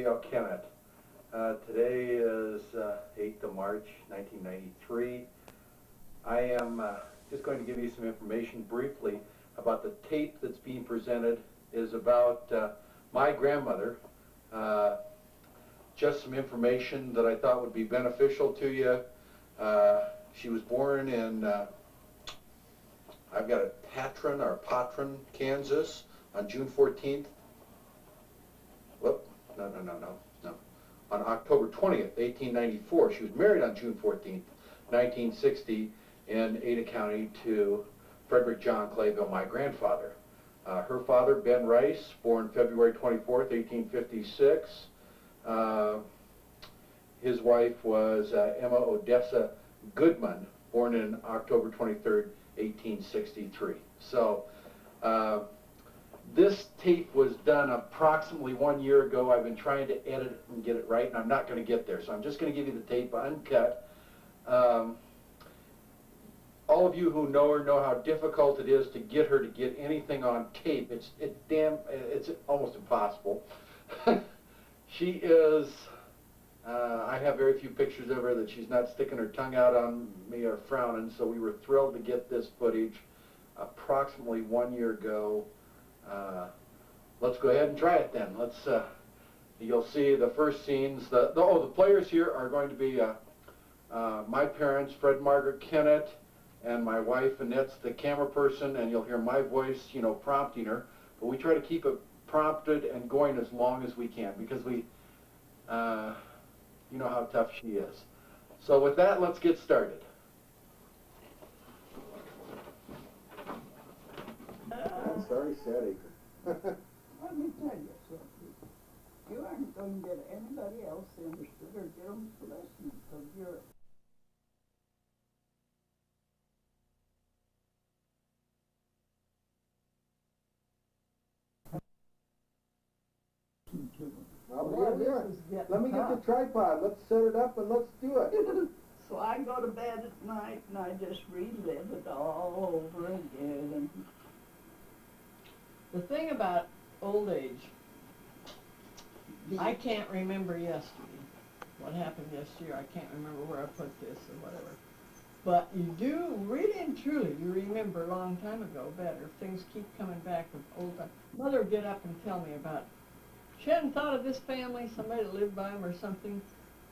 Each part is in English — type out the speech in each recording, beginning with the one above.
Kennett. Today is 8th of March, 1993. I am just going to give you some information briefly about the tape that's being presented. Is about my grandmother. Just some information that I thought would be beneficial to you. She was born in, I've got a Patron, Kansas, on June 14th. Whoop, no. On October 20th, 1894. She was married on June 14th, 1960, in Ada County to Frederick John Clayville, my grandfather. Her father, Ben Rice, born February 24th, 1856. His wife was Emma Odessa Goodman, born in October 23rd, 1863. So this tape was done approximately 1 year ago. I've been trying to edit it and get it right, and I'm not going to get there. So I'm just going to give you the tape uncut. All of you who know her know how difficult it is to get her to get anything on tape. It's almost impossible. She is, I have very few pictures of her that she's not sticking her tongue out on me or frowning, so we were thrilled to get this footage approximately 1 year ago. Let's go ahead and try it then. You'll see the first scenes. The players here are going to be my parents, Fred and Margaret Kennett, and my wife Annette's the camera person, and you'll hear my voice, prompting her. But we try to keep it prompted and going as long as we can, because you know how tough she is. So with that, let's get started. I'm sorry, Sadie. Let me tell you something. You aren't going to get anybody else interested or get them to listen, because you're... Let me get the tripod. Let's set it up and let's do it. So I go to bed at night and I just relive it all over again. The thing about old age, I can't remember yesterday. What happened yesterday, I can't remember where I put this or whatever. But you do, really and truly, you remember a long time ago better. Things keep coming back with old time. Mother would get up and tell me about, she hadn't thought of this family, somebody that lived by them or something,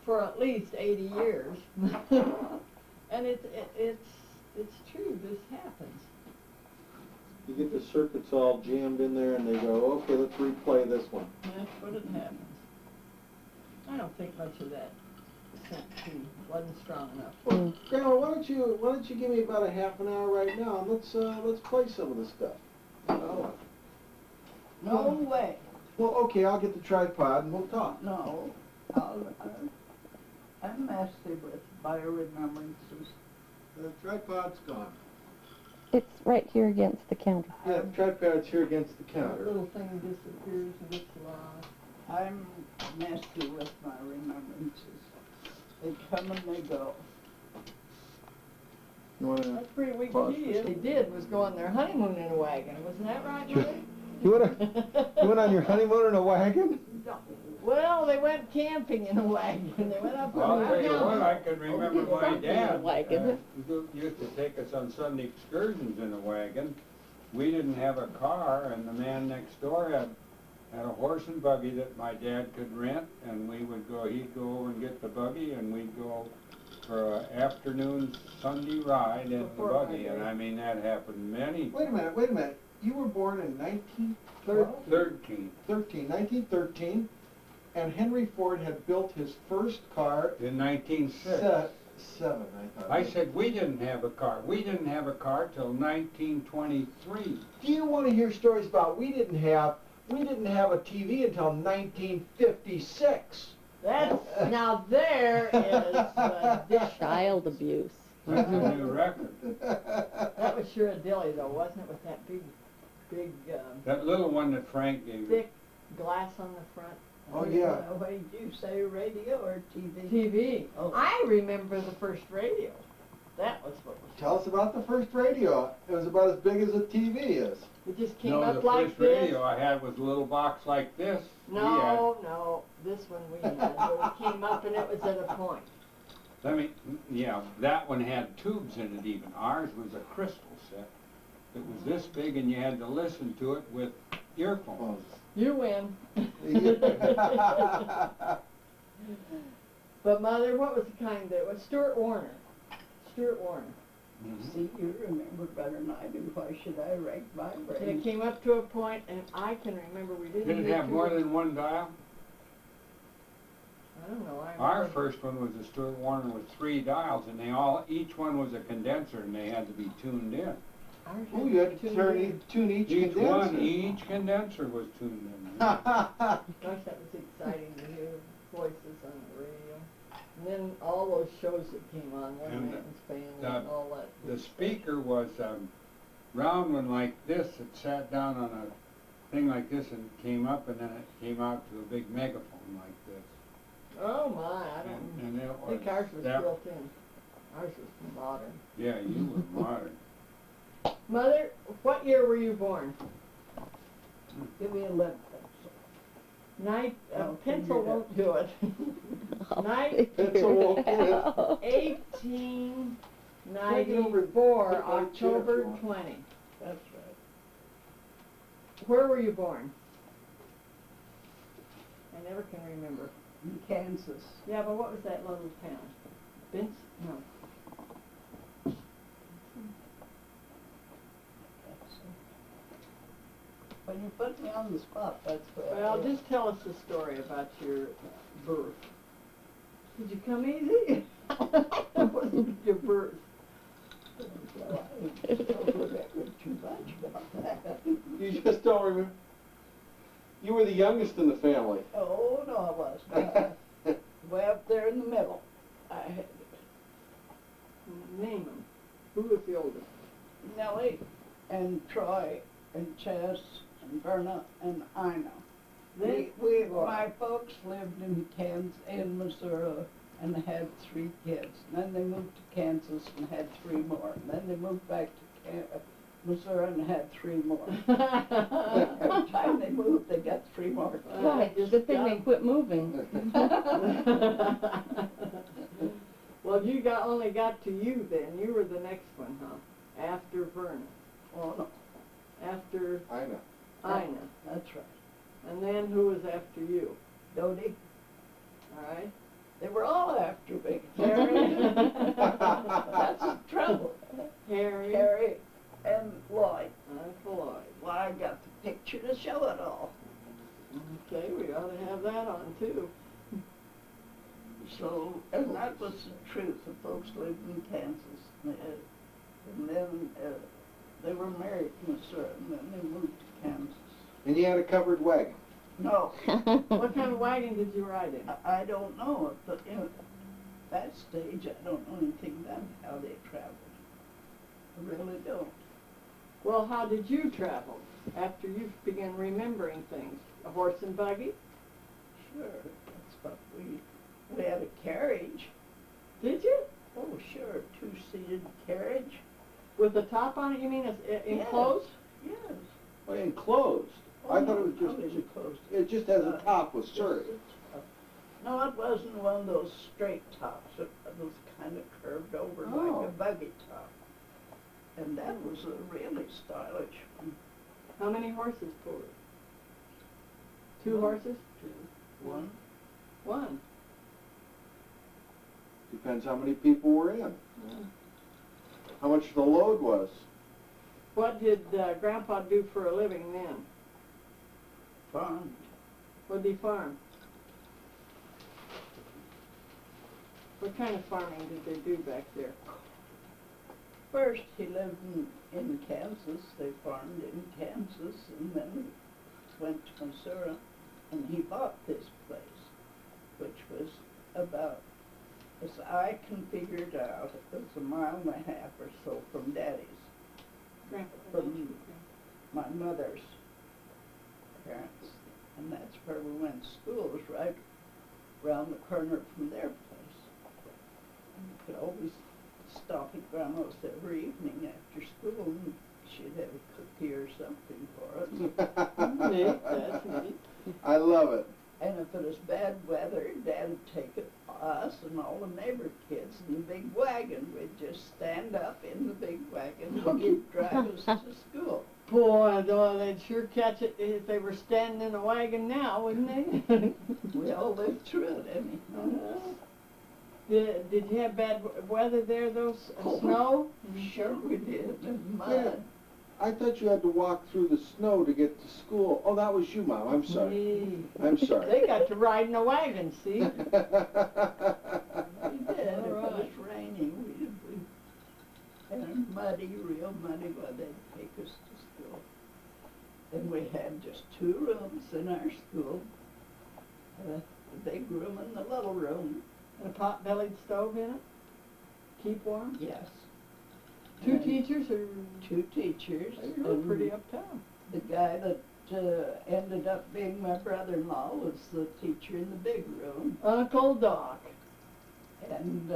for at least 80 years. And it's true, this happens. You get the circuits all jammed in there and they go, okay, let's replay this one. That's what it happens. I don't think much of that wasn't strong enough. Well, Grandma, why don't you give me about a half an hour right now and let's play some of this stuff. No way. Well, okay, I'll get the tripod and we'll talk. No, I'm messy with my remembrances. The tripod's gone. It's right here against the counter. Yeah, the tripod's here against the That counter. little thing disappears and gets lost. I'm messy with my remembrances. They come and they go. You wanna That's pretty weak pause to for a you. They second? did was go on their honeymoon in a wagon. Wasn't that right, Mother? You went on your honeymoon in a wagon? Well, they went camping in a wagon. They went up I'll on tell you the what, I can remember my dad wagon. used to take us on Sunday excursions in a wagon. We didn't have a car, and the man next door had a horse and buggy that my dad could rent, and he'd go over and get the buggy, and we'd go for an afternoon Sunday ride in the buggy, and I mean, that happened many... Wait a minute. You were born in 1913, and Henry Ford had built his first car In 1906. Seven, I thought. I said we didn't have a car. We didn't have a car till 1923. Do you want to hear stories about we didn't have a TV until 1956? Now there is Child abuse. That's a new record. that was sure a dilly though, wasn't it? With that big That little one that Frank gave you. thick glass on the front. Oh yeah. What did you say, radio or TV? TV. Oh. I remember the first radio. That was what was. Tell us about the first radio. It was about as big as a TV is. It just came No, up the like first this. radio I had was a little box like this. No, this one we had, where it came up and it was at a point. Yeah, that one had tubes in it even. Ours was a crystal set. It was this big and you had to listen to it with earphones. You win. But Mother, what was the kind that was Stuart Warner? Stuart Warner. See, you remember better than I do. Why should I rank my And brain? it came up to a point, and I can remember we didn't. Did it get have to more than one dial? I don't know. Our first one was a Stuart Warner with 3 dials, and each one was a condenser, and they had to be tuned in. Oh, you had to tune each condenser. Each condenser was tuned in. Gosh, that was exciting to hear voices on the radio. And then all those shows that came on, One And Man's Band the- and all that. The speaker was a round one like this. It sat down on a thing like this and came up, and then it came out to a big megaphone like this. Oh my, I don't And it I think ours was built in. Ours was modern. Yeah, you were modern. Mother, what year were you born? Give me a lead Pencil I'll figure it won't do it. Pencil won't do it. 1894, Put my October chip on. 20. That's right. Where were you born? I never can remember. In Kansas. Yeah, but what was that little town? Vince? No. When you put me on the spot, that's what Well, just tell us the story about your birth. Did you come easy? What was your birth? Well, I don't remember too much about that. You just don't remember. You were the youngest in the family. Oh, no, I wasn't. Way up there in the middle. I had Name them. Who was the oldest? Nellie and Troy and Chess and Verna and Ina. Then My folks lived in Missouri and had 3 kids. And then they moved to Kansas and had 3 more. And then they moved back to Missouri and had 3 more. Every time they moved, they got 3 more. Right, good thing they quit moving. Well, you only got to you then. You were the next one, huh? After Verna. Oh, no, After I know. Ina. that's right. And then who was after you? Dodie, All right. they were all after me. Harry. That's the trouble. Harry. Harry and Lloyd. Uncle Lloyd. Well, I got the picture to show it all. Okay, we ought to have that on too. So, and that was the truth. The folks lived in Kansas. And then they were married in Missouri, and then they moved to Kansas. And you had a covered wagon. No, What kind of wagon did you ride in? I don't know. But in that stage, I don't know anything about how they traveled. I really don't. Well, how did you travel after you began remembering things? A horse and buggy? Sure, that's what we had a carriage. Did you? Oh, sure, 2-seated carriage. With the top on it, you mean enclosed? Yes. Well, enclosed. I thought it was just enclosed. it just has a top with surrey. No, it wasn't one of those straight tops. It was kind of curved over Oh. like a buggy top. And that was a really stylish one. How many horses pulled it? 2 horses? 2, 1. 1. Depends how many people were in. How much the load was. What did Grandpa do for a living then? Farmed. What did he farm? What kind of farming did they do back there? First, he lived in Kansas. They farmed in Kansas, and then he went to Missouri, and he bought this place, which was about, as I can figure it out, it was 1.5 miles or so from Daddy's, Grandpa. From my mother's parents, and that's where we went to school. It was right around the corner from their place. And you could always stop at Grandma's every evening after school, and she'd have a cookie or something for us. Neat, that's neat. I love it. And if it was bad weather, Dad would take us and all the neighbor kids in the big wagon. We'd just stand up in the big wagon and he'd drive us to school. Boy, though, they'd sure catch it if they were standing in a wagon now, wouldn't they? We all lived through it anyhow. Did you have bad weather there, though? Snow? Sure we did, and mud. Yeah. I thought you had to walk through the snow to get to school. Oh, that was you, Mom. I'm sorry. Me. I'm sorry. They got to ride in a wagon, see? We did. If it was Alright. raining, and muddy, real muddy, well, they'd take us to school. And we had just 2 rooms in our school. The big room and the little room. And a pot-bellied stove in it? Keep warm? Yes. 2 And teachers or 2 teachers. they were and pretty uptown. The guy that ended up being my brother-in-law was the teacher in the big room. Uncle Doc. And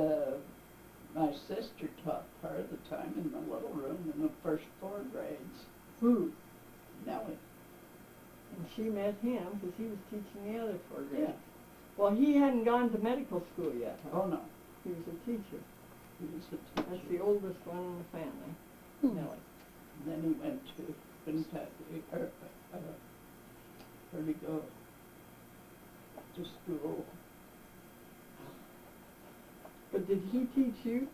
my sister taught part of the time in the little room in the first 4 grades. Who? Nellie. And she met him because he was teaching the other 4 grades. Yeah. Well, he hadn't gone to medical school yet, huh? Oh, no. He was a teacher. He was a That's teacher. the oldest one in the family, Nellie. Then he went to Kentucky, where'd he go? To school. But did he teach you?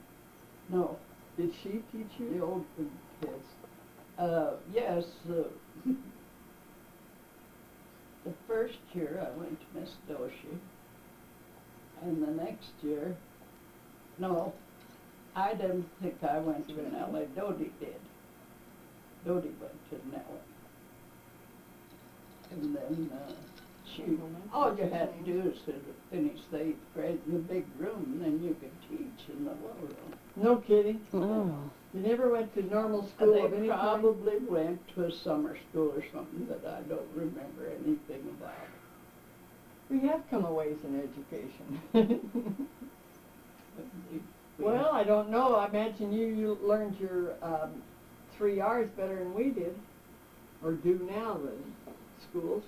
No, Did she teach the you? old big kids. Yes, the first year I went to Miss Doshi, and the next year, no, I didn't think I went to Nellie. Dodie did. Dodie went to Nellie. And then all you had to do is to finish the 8th grade in the big room, and then you could teach in the little room. No kidding. Oh. You never went to normal school of They any kind? probably went to a summer school or something that I don't remember anything about. We have come a ways in education. Well, I don't know. I imagine you learned your 3 R's better than we did, or do now, the schools.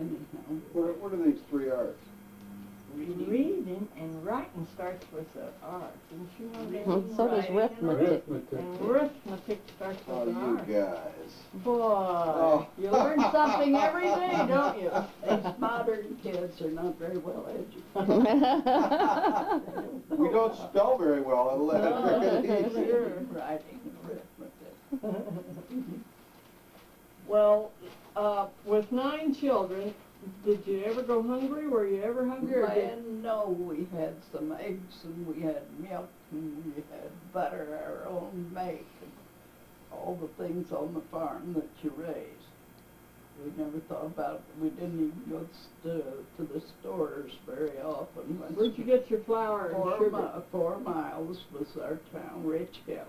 Anyhow, What are these 3 R's? Reading and writing starts with an R. Didn't you know that? Mhm, so does arithmetic. And arithmetic starts with Oh, an you R. guys. Boy, you learn something every day, don't you? these modern kids are not very well educated. We don't spell very well. No, It'll sure. Writing and arithmetic. Well, with 9 children, did you ever go hungry? Were you ever hungry? Or did... And no, we had some eggs and we had milk and we had butter, our own make, and all the things on the farm that you raise. We never thought about it. We didn't even go to the stores very often. Where'd you get your flour and sugar? 4 miles was our town, Rich Hill.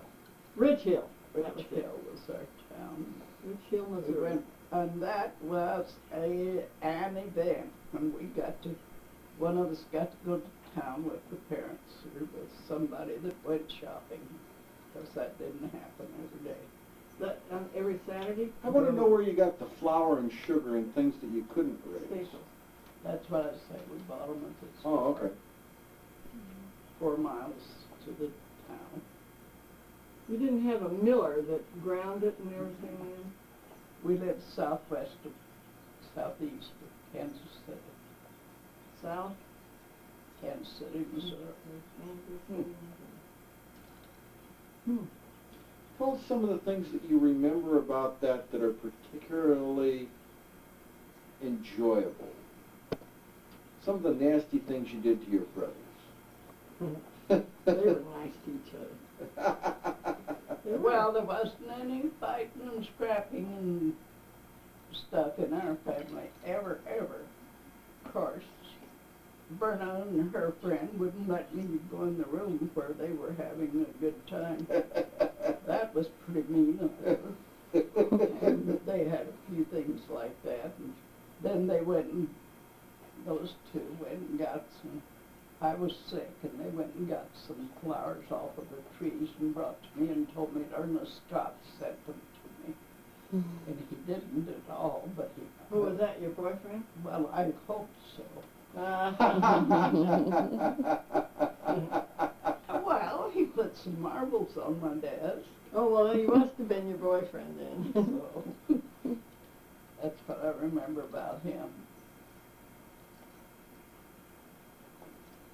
Rich Hill. Rich Hill was our town. Rich Hill, We Missouri. went, and that was an event when we got to, one of us got to go to town with the parents or with somebody that went shopping, because that didn't happen every day. That, every Saturday? I want to know where you got the flour and sugar and things that you couldn't raise. Staples. That's what I say, we bought them at the Oh, store. okay. 4 miles to the town. You didn't have a miller that ground it and everything in? We lived southeast of Kansas City, South? Kansas City, Missouri. Tell us some of the things that you remember about that are particularly enjoyable. Some of the nasty things you did to your brothers. They were nice to each other. Well, there wasn't any fighting and scrapping and stuff in our family, ever. Of course, Berna and her friend wouldn't let me go in the room where they were having a good time. That was pretty mean of them. And they had a few things like that. And then they went and, those 2 went and got some I was sick, and they went and got some flowers off of the trees and brought to me and told me Ernest Scott sent them to me. And he didn't at all, but he... Who was that, your boyfriend? Well, I hope so. Well, he put some marbles on my desk. Oh, well, he must have been your boyfriend then. So, that's what I remember about him.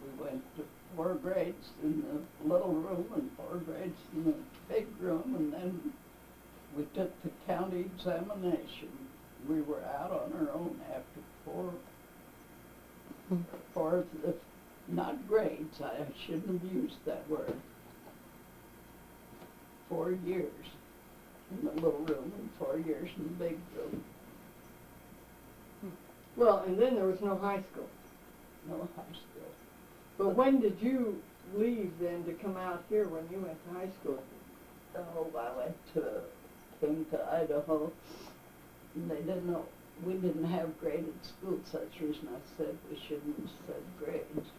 We went to 4 grades in the little room and 4 grades in the big room, and then we took the county examination. We were out on our own after 4 not grades, I shouldn't have used that word. 4 years in the little room and 4 years in the big room. Well, and then there was no high school. No high school. But when did you leave then to come out here when you went to high school? Oh, came to Idaho, and they didn't know, we didn't have graded schools. That's the reason I said we shouldn't have said grades,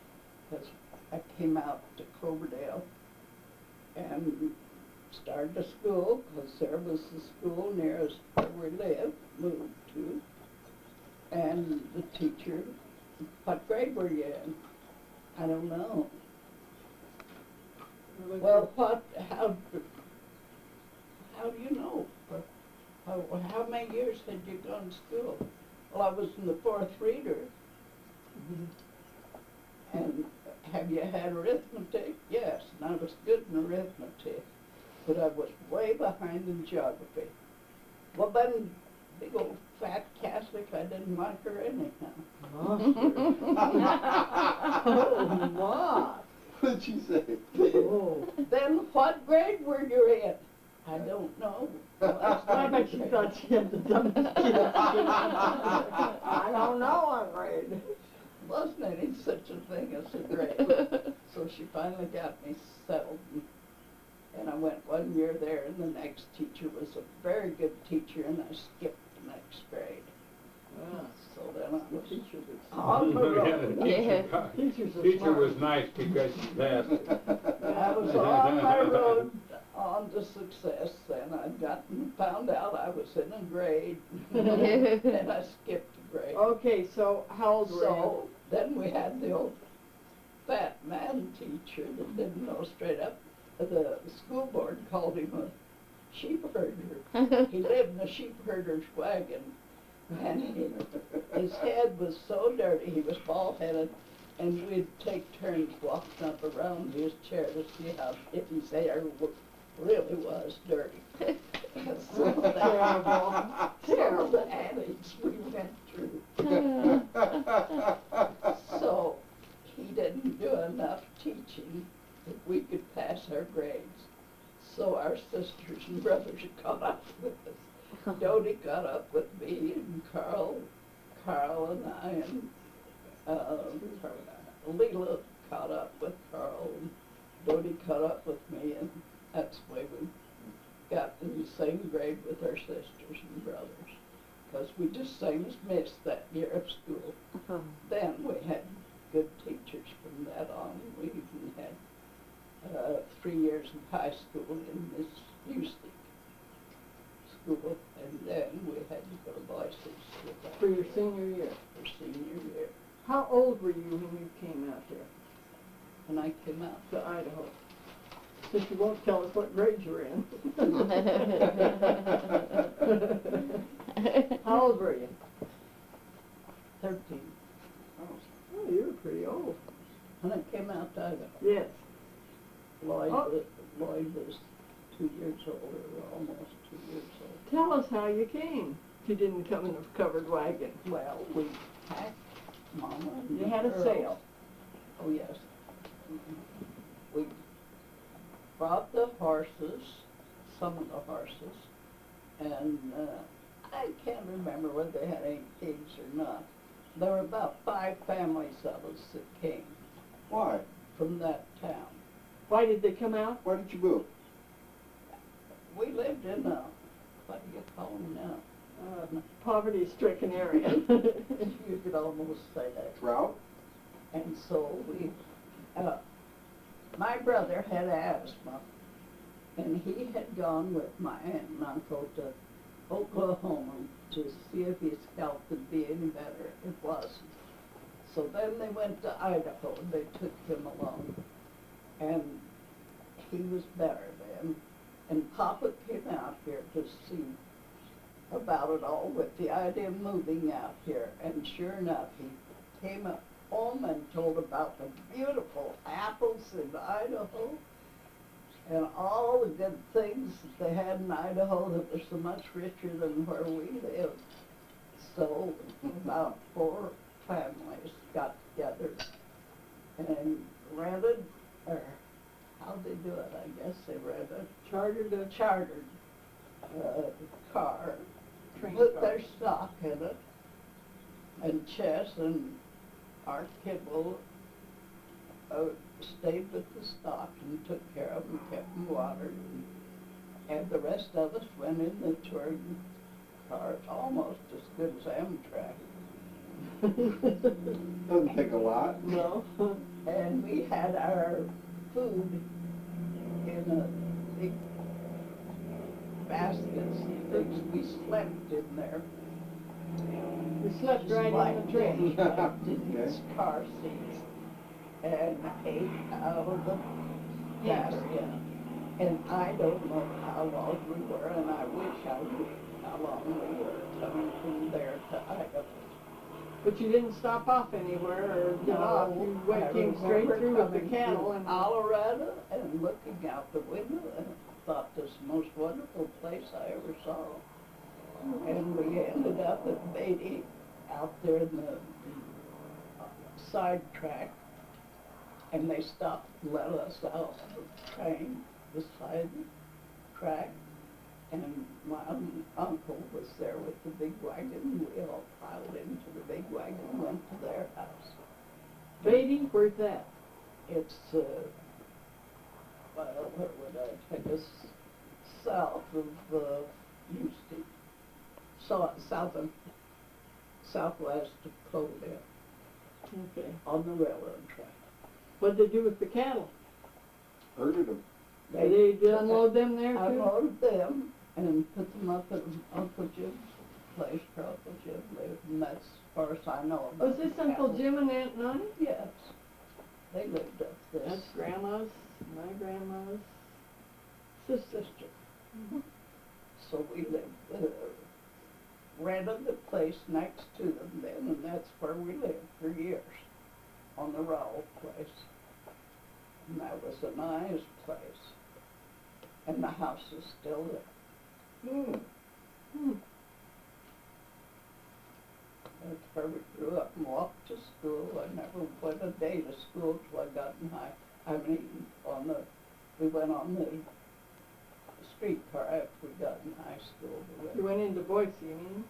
because I came out to Cloverdale and started a school, because there was a school near us where we lived, moved to, and the teacher, what grade were you in? I don't know. Well, how do you know? How many years had you gone to school? Well, I was in the 4th reader. And have you had arithmetic? Yes, and I was good in arithmetic, but I was way behind in geography. Well, then, big old fat Catholic, I didn't like her anyhow. Oh, my. What did she say? Oh. Then what grade were you in? I don't know. I bet you thought she had the dumbest kid. I don't know what grade. Wasn't any such a thing as a grade. So she finally got me settled. And I went 1 year there, and the next teacher was a very good teacher, and I skipped the next grade. So then I was on the road. Teacher was nice because she passed it. I was on my road on to success, and I'd found out I was in a grade, and I skipped a grade. Okay, so how old were you? So then we had the old fat man teacher that didn't know straight up. The school board called him a sheep herder. He lived in a sheep herder's wagon, and his head was so dirty, he was bald-headed, and we'd take turns walking up around his chair to see how if his hair really was dirty. So terrible antics we went through. So he didn't do enough teaching that we could pass our grades. So our sisters and brothers caught up with us. Dodie got up with me, and Carl and I, and Leela caught up with Carl, and Dodie caught up with me, and that's the way we got in the same grade with our sisters and brothers, because we just same as missed that year of school. Then we had good teachers from that on. We even had 3 years of high school in this music school, and then we had to go to boys' school. For your senior year? For senior year. How old were you when you came out here? When I came out to Idaho? Since you won't tell us what grade you're in. How old were you? 13. Oh, you were pretty old. When I came out to Idaho. Yes. Lloyd was 2 years old, or almost 2 years old. Tell us how you came. You didn't come in a covered wagon. Well, we packed Mama and You had a girls. sail. Oh, yes. We brought the horses, some of the horses, and I can't remember whether they had any pigs or not. There were about 5 families of us that came. Why? From that town. Why did they come out? Why did you move? We lived in a, what do you call them now? Poverty-stricken area. You could almost say that. Drought? And so we My brother had asthma, and he had gone with my aunt and uncle to Oklahoma to see if his health would be any better. It wasn't. So then they went to Idaho, and they took him along, and he was better then. And Papa came out here to see about it all with the idea of moving out here. And sure enough, he came up home and told about the beautiful apples in Idaho and all the good things that they had in Idaho that were so much richer than where we lived. So about 4 families got together and rented, or how'd they do it? I guess they rented, chartered car, put their stock in it, and Chess and our kibble stayed with the stock and took care of them, kept them watered, and the rest of us went in the touring car, almost as good as Amtrak. Doesn't take a lot. No. And we had our food in a big baskets and things. We slept in there. We slept right in the train. Slept in these car seats and ate out of the basket. And I don't know how long we were, and I wish I knew how long we were coming from there to Idaho. But you didn't stop off anywhere or get off. You came straight through with the cattle and Colorado and looking out the window and thought this most wonderful place I ever saw. And we ended up at Beatty out there in the side track, and they stopped and let us out of the train beside the track. And my uncle was there with the big wagon. We all piled into the big wagon and went to their house. Beatty, where's that? It's, well, where would I take us? South of Houston. So, southwest of Cloverdale, Okay. on the railroad track. What'd they do with the cattle? Herded them. Did they unload them there too? Unloaded them and put them up at Uncle Jim's place where Uncle Jim lived, and that's as far as I know about Was this the Uncle cattle. Jim and Aunt Nonnie? Yes. They lived up this. That's Grandma's, my grandma's sister. So we lived, rented the place next to them then, and that's where we lived for years, on the Rowell place. And that was a nice place. And the house is still there. That's where we grew up and walked to school. I never went a day to school till I got in we went on the streetcar after we got in high school. You went into Boise, you mean?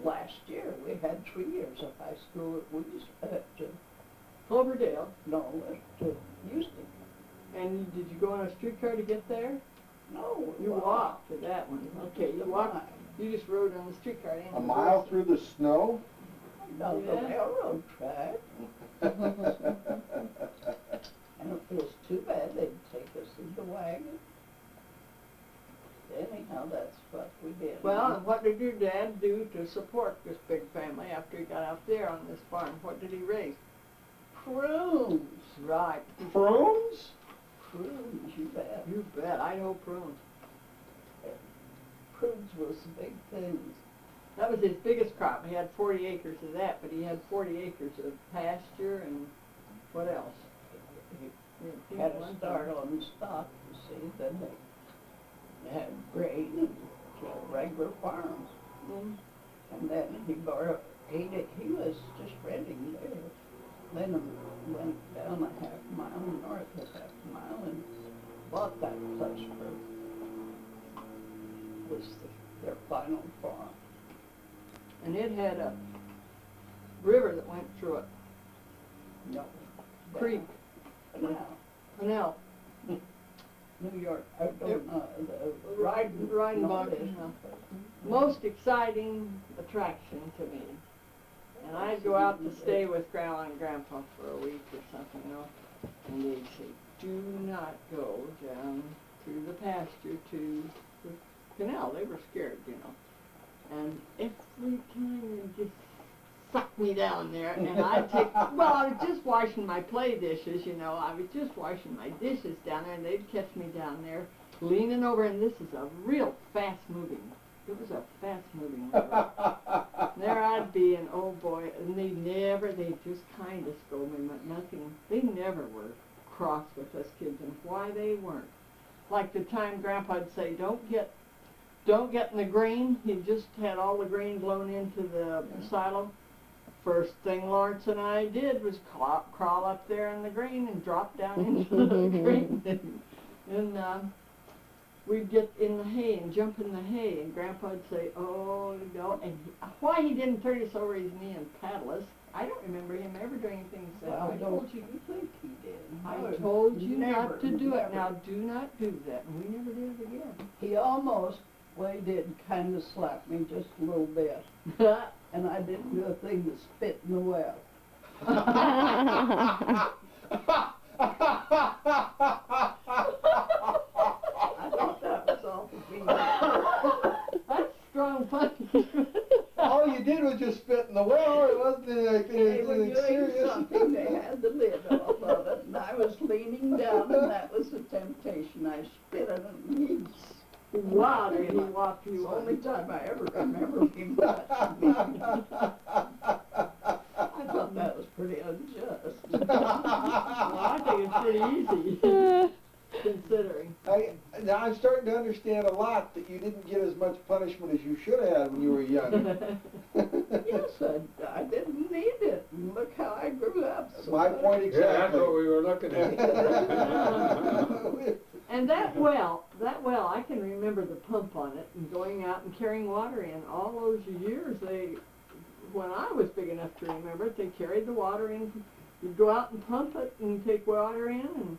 Last year, we had 3 years of high school at Cloverdale. Houston. And did you go on a streetcar to get there? No, we You walked to that one. Okay, you walked. Mile. You just rode on the streetcar. A mile through the snow? Down the Yeah. railroad track. And it was too bad they'd take us in the wagon. Anyhow, that's what we did. Well, and what did your dad do to support this big family after he got out there on this farm? What did he raise? Prunes. Right. Prunes? Prunes, you bet. You bet. Idaho prunes. Prunes was the big thing. That was his biggest crop. He had 40 acres of that, but he had 40 acres of pasture and what else? He had to start on stock, you see, then they had grain and regular farms. And then he was just renting there. Then went down a half mile, north of half a mile, and bought that place was their final farm. And it had a river that went through it. No. Creek. Canal. Canal. New York, I don't know, the Riding no, bog. there's No. no- Most exciting attraction to me. And I'd go out to stay with Grandma and Grandpa for a week or something, you know. And they'd say, do not go down through the pasture to the canal. They were scared, you know. And every time they just sucked me down there, and I'd take, well, I was just washing my play dishes, you know. I was just washing my dishes down there, and they'd catch me down there, leaning over, and this is a real fast-moving, it was a fast-moving river. There I'd be, and oh boy, and they just kind of scolded me, but nothing, they never were cross with us kids, and why they weren't. Like the time Grandpa'd say, don't get in the grain. He just had all the grain blown into the silo. First thing Lawrence and I did was crawl up there in the grain and drop down into the grain. And we'd get in the hay and jump in the hay, and Grandpa'd say, oh, no. And why he didn't turn us over his knee and paddle us, I don't remember him ever doing anything he said. Well, don't you think he did? I told you Never, not to do it. never. Now do not do that. And we never did it again. He almost, well, he did kind of slap me just a little bit. And I didn't do a thing to spit in the well. I thought that was awful mean. That's strong punishment. All you did was just spit in the well. It wasn't like They were anything doing serious. something, they had the lid off of it, and I was leaning down, and that was the temptation. I spit in it, and Wow, did he whop it's you the on? only time I ever remember him touching me. I thought that was pretty unjust. Well, I think it's pretty easy, considering. Now I'm starting to understand a lot that you didn't get as much punishment as you should have when you were young. Yes, I didn't need it. And look how I grew up. So My point Yeah, that's exactly. what we were looking at. And that well, I can remember the pump on it and going out and carrying water in. All those years, when I was big enough to remember it, they carried the water in. You'd go out and pump it and take water in,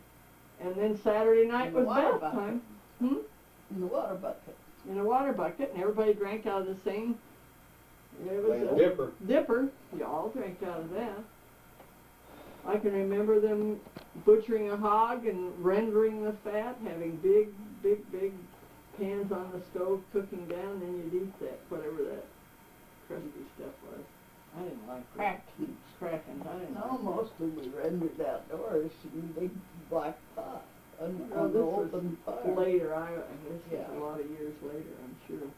and then Saturday night In the was water bath time. In the water bucket. In a water bucket, and everybody drank out of the same. It was a Dipper. dipper. You all drank out of that. I can remember them butchering a hog and rendering the fat, having big pans on the stove cooking down, then you'd eat that, whatever that crusty stuff was. I didn't like that. Crackins. I didn't No, like most of we rendered outdoors in big black pot on Oh, the this was open that. fire. Later, this was Yeah. a lot of years later, I'm sure.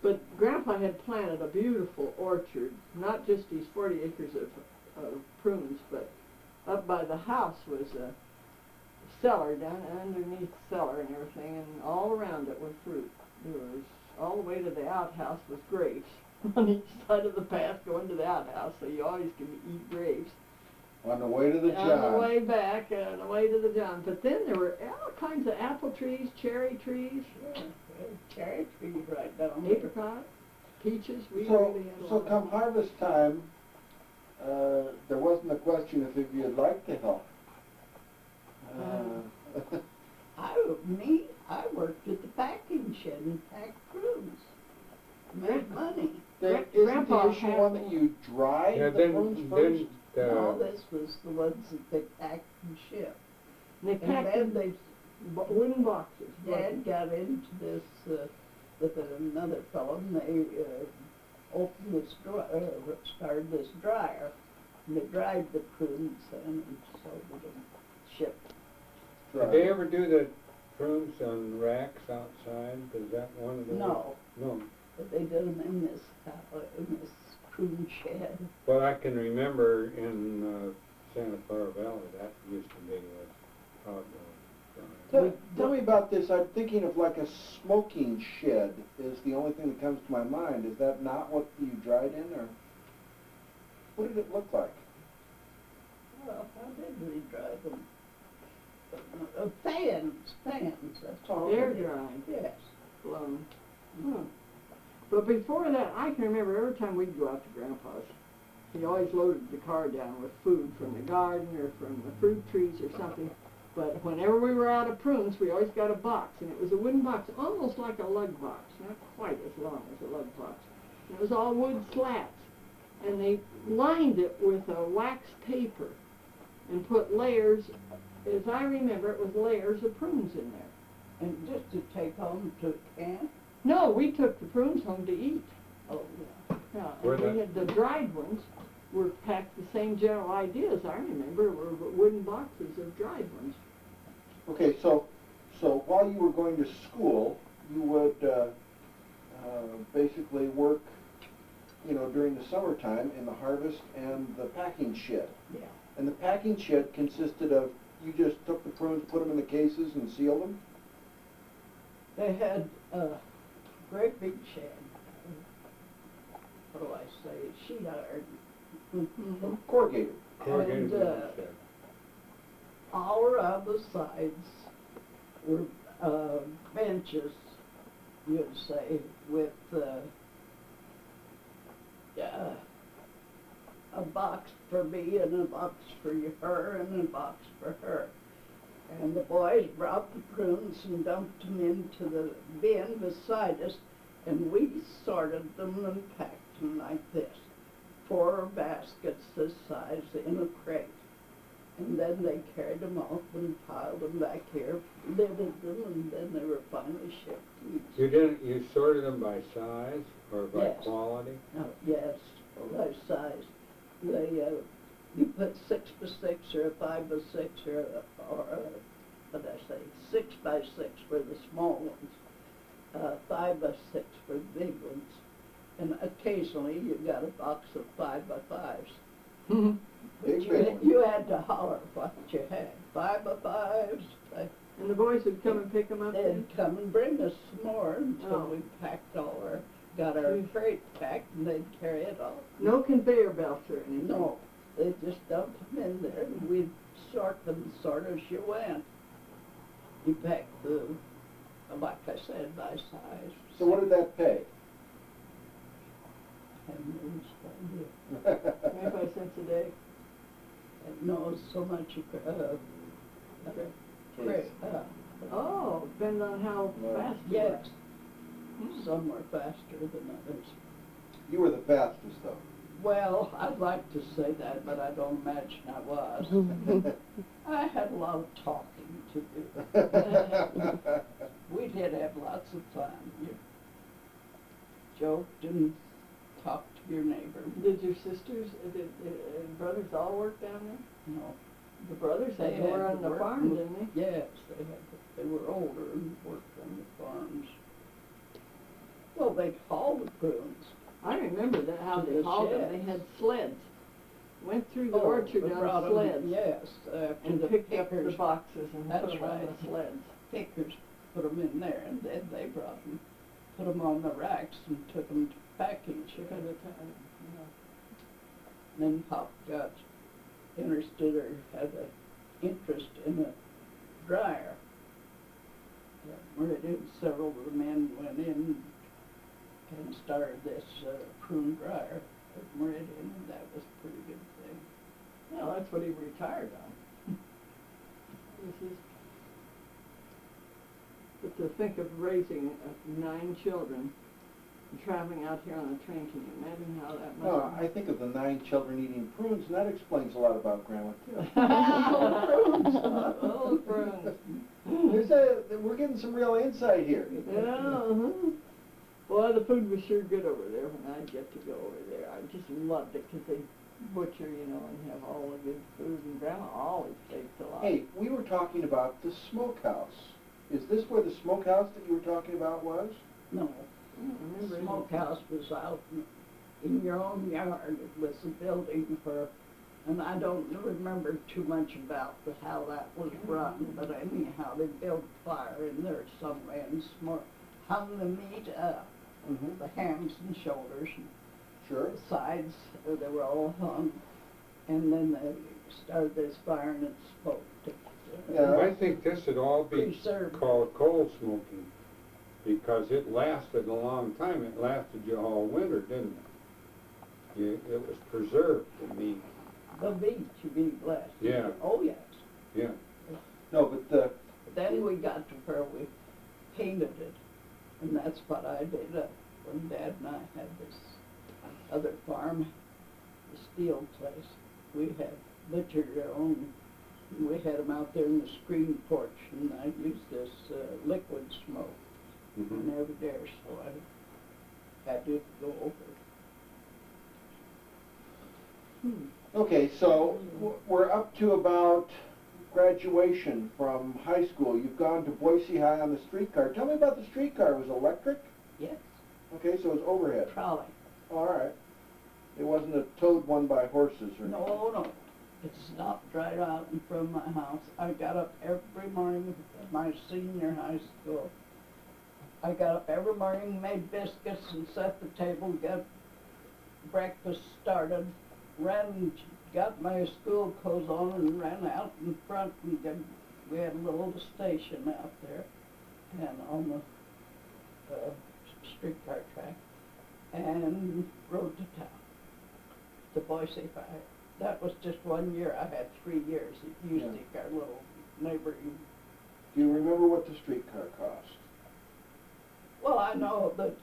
But Grandpa had planted a beautiful orchard, not just these 40 acres of prunes, but up by the house was a cellar, down underneath the cellar and everything, and all around it were fruit. There was, all the way to the outhouse was grapes on each side of the path going to the outhouse, so you always could eat grapes. On the way to the On job. the way back, on the way to the John. But then there were all kinds of apple trees, cherry trees, Cherry tree right down there. apricot, peaches. We So, really had a so lot. come harvest time, there wasn't a question of if you'd like to help. I worked at the packing shed and packed prunes. Made money. Isn't Grandpa the issue had- one that you dry Yeah, the prunes first? No, this was the ones that they packed and shipped. They And packed then in they, wooden boxes. Dad got into this with another fellow, and they opened this started this dryer, and they dried the prunes and sold them, shipped. Did they ever do the prunes on racks outside? Is that one of the? No, No. but they did them in this prune shed. Well, I can remember in Santa Clara Valley, that used to be a hot dog. Tell me about this. I'm thinking of like a smoking shed is the only thing that comes to my mind. Is that not what you dried in, or what did it look like? Well, how did we dry them? Fans, that's all. Air they did. dried. Yes. Blown. But before that, I can remember every time we'd go out to Grandpa's, he always loaded the car down with food from the garden or from the fruit trees or something. But whenever we were out of prunes, we always got a box, and it was a wooden box, almost like a lug box, not quite as long as a lug box. It was all wood slats, and they lined it with a wax paper. and put layers, as I remember, it was layers of prunes in there. And just to take home to camp? No, we took the prunes home to eat. Oh, yeah. Yeah, Were and we they- had the dried ones were packed the same general idea as I remember, were wooden boxes of dried ones. Okay, so while you were going to school, you would basically work, you know, during the summertime in the harvest and the packing shed. Yeah. And the packing shed consisted of, you just took the prunes, put them in the cases and sealed them? They had a great big shed. What do I say? Sheet iron. Mm-hmm. Corrugated. Corrugated And, wooden shed. All around the sides were benches, you'd say, with a box for me and a box for her and a box for her. And the boys brought the prunes and dumped them into the bin beside us, and we sorted them and packed them like this. 4 baskets this size in a crate. And then they carried them off and piled them back here, lidded them, and then they were finally shipped east. You sorted them by size or by Yes. quality? Oh, yes, by size. They, you put 6 by 6 or a 5 by 6 or what did I say, 6 by 6 for the small ones, 5 by 6 for the big ones. And occasionally you got a box of 5 by 5s. Big You had to holler what you had. 5 by 5s. And the boys would come and pick them up then? They'd come and bring us some more until Oh. we packed got our crate packed, and they'd carry it off. No conveyor belts or anything? No, they just dumped them in there, and we'd sort them sort as you went. You packed the, like I said, by size. So what did that pay? 10 minutes, 25 cents a day? no, so much crate. Oh, depends on how Well, fast you Yes. work. Some were faster than others. You were the fastest, though. Well, I'd like to say that, but I don't imagine I was. I had a lot of talking to do. We did have lots of fun. You joked and talked to your neighbor. Did your sisters, brothers all work down there? No. The brothers had to work on the work farm, with- didn't they? Yes, they were older and worked on the farms. Well, they'd haul the prunes. I remember that, how To they the hauled them. sheds. They had sleds. Went through the Oh, orchard we on brought 'em- sleds. Yes, after And the picked up the pickers, boxes and put That's them on right. the sleds. pickers put them in there, and then they brought them, put them on the racks and took them to packing Took shed. at a time, Then Pop got interested or had an interest in a dryer. Meridian, several of the men went in and started this prune dryer at Meridian, and that was a pretty good thing. Well, that's what he retired on. This is, but to think of raising 9 children and traveling out here on a train, can you imagine how that must No, I think of the 9 children eating prunes, and that explains a lot about Grandma, too. Oh, prunes. We're getting some real insight here. Yeah, uh-huh. Boy, the food was sure good over there when I'd get to go over there. I just loved it because they butcher, you know, and have all the good food, and Grandma always baked a lot. Hey, we were talking about the smokehouse. Is this where the smokehouse that you were talking about was? No, I don't remember the any- smokehouse was out in your own yard. It was a building for, and I don't remember too much about how that was run, but anyhow, they built fire in there somewhere and hung the meat up, Mm-hmm. the hams and shoulders, and Sure. the sides, they were all hung, and then they started this fire and it smoked. Yeah. I think this would all be Preserved. called coal smoking, because it lasted a long time. It lasted you all winter, didn't it? It was preserved, the meat. The meat, you be blessed. Yeah. Oh, yes. Yeah. No, but Then we got to where we painted it, and that's what I did when Dad and I had this other farm, the steel place. We had butchered our own We had them out there in the screen porch, and I used this liquid smoke. Mhm. Never dare, so I had to go over. Okay, so we're up to about graduation from high school. You've gone to Boise High on the streetcar. Tell me about the streetcar. It was electric? Yes, Okay, so it was overhead. trolley. All right. It wasn't a towed one by horses or No. It stopped right out in front of my house. I got up every morning at my senior high school. I got up every morning, made biscuits and set the table, got breakfast started, got my school clothes on and ran out in front and we had a little station out there and on the streetcar track and rode to town, to Boise High. That was just 1 year. I had 3 years at Usick, our little neighboring. Do you remember what the streetcar cost? Well, I know that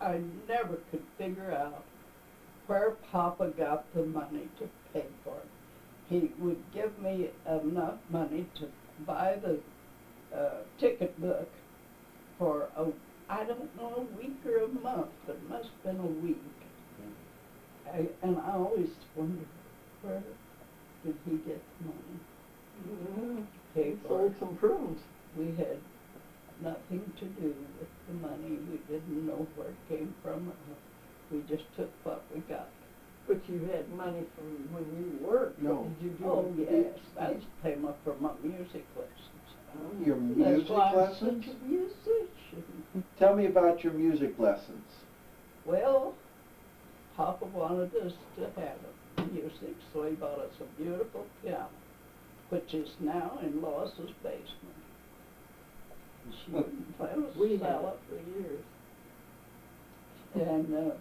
I never could figure out where Papa got the money to pay for it. He would give me enough money to buy the ticket book for I don't know, a week or a month, but it must have been a week. And I always wondered, where did he get the money? Pay for Sold it. some prunes. We had nothing to do with the money. We didn't know where it came from. We just took what we got. But you had money from when you worked. No. What did you do? Oh, yes, that came up from my music lessons. Your That's music why I'm lessons? such a musician. Tell me about your music lessons. Well, Papa wanted us to have music, so he bought us a beautiful piano, which is now in Lois's basement. She wouldn't let us We had sell it for years. it, and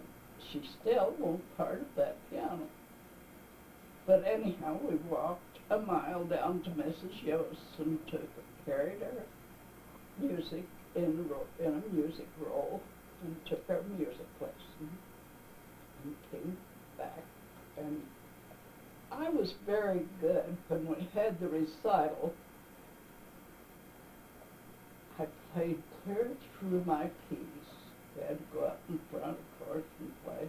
she still won't part of that piano. But anyhow, we walked a mile down to Mrs. Yost and carried our music in a music roll and took our music lesson and came back. And I was very good when we had the recital. I played clear through my piece. We had to go out in front, of course, and play.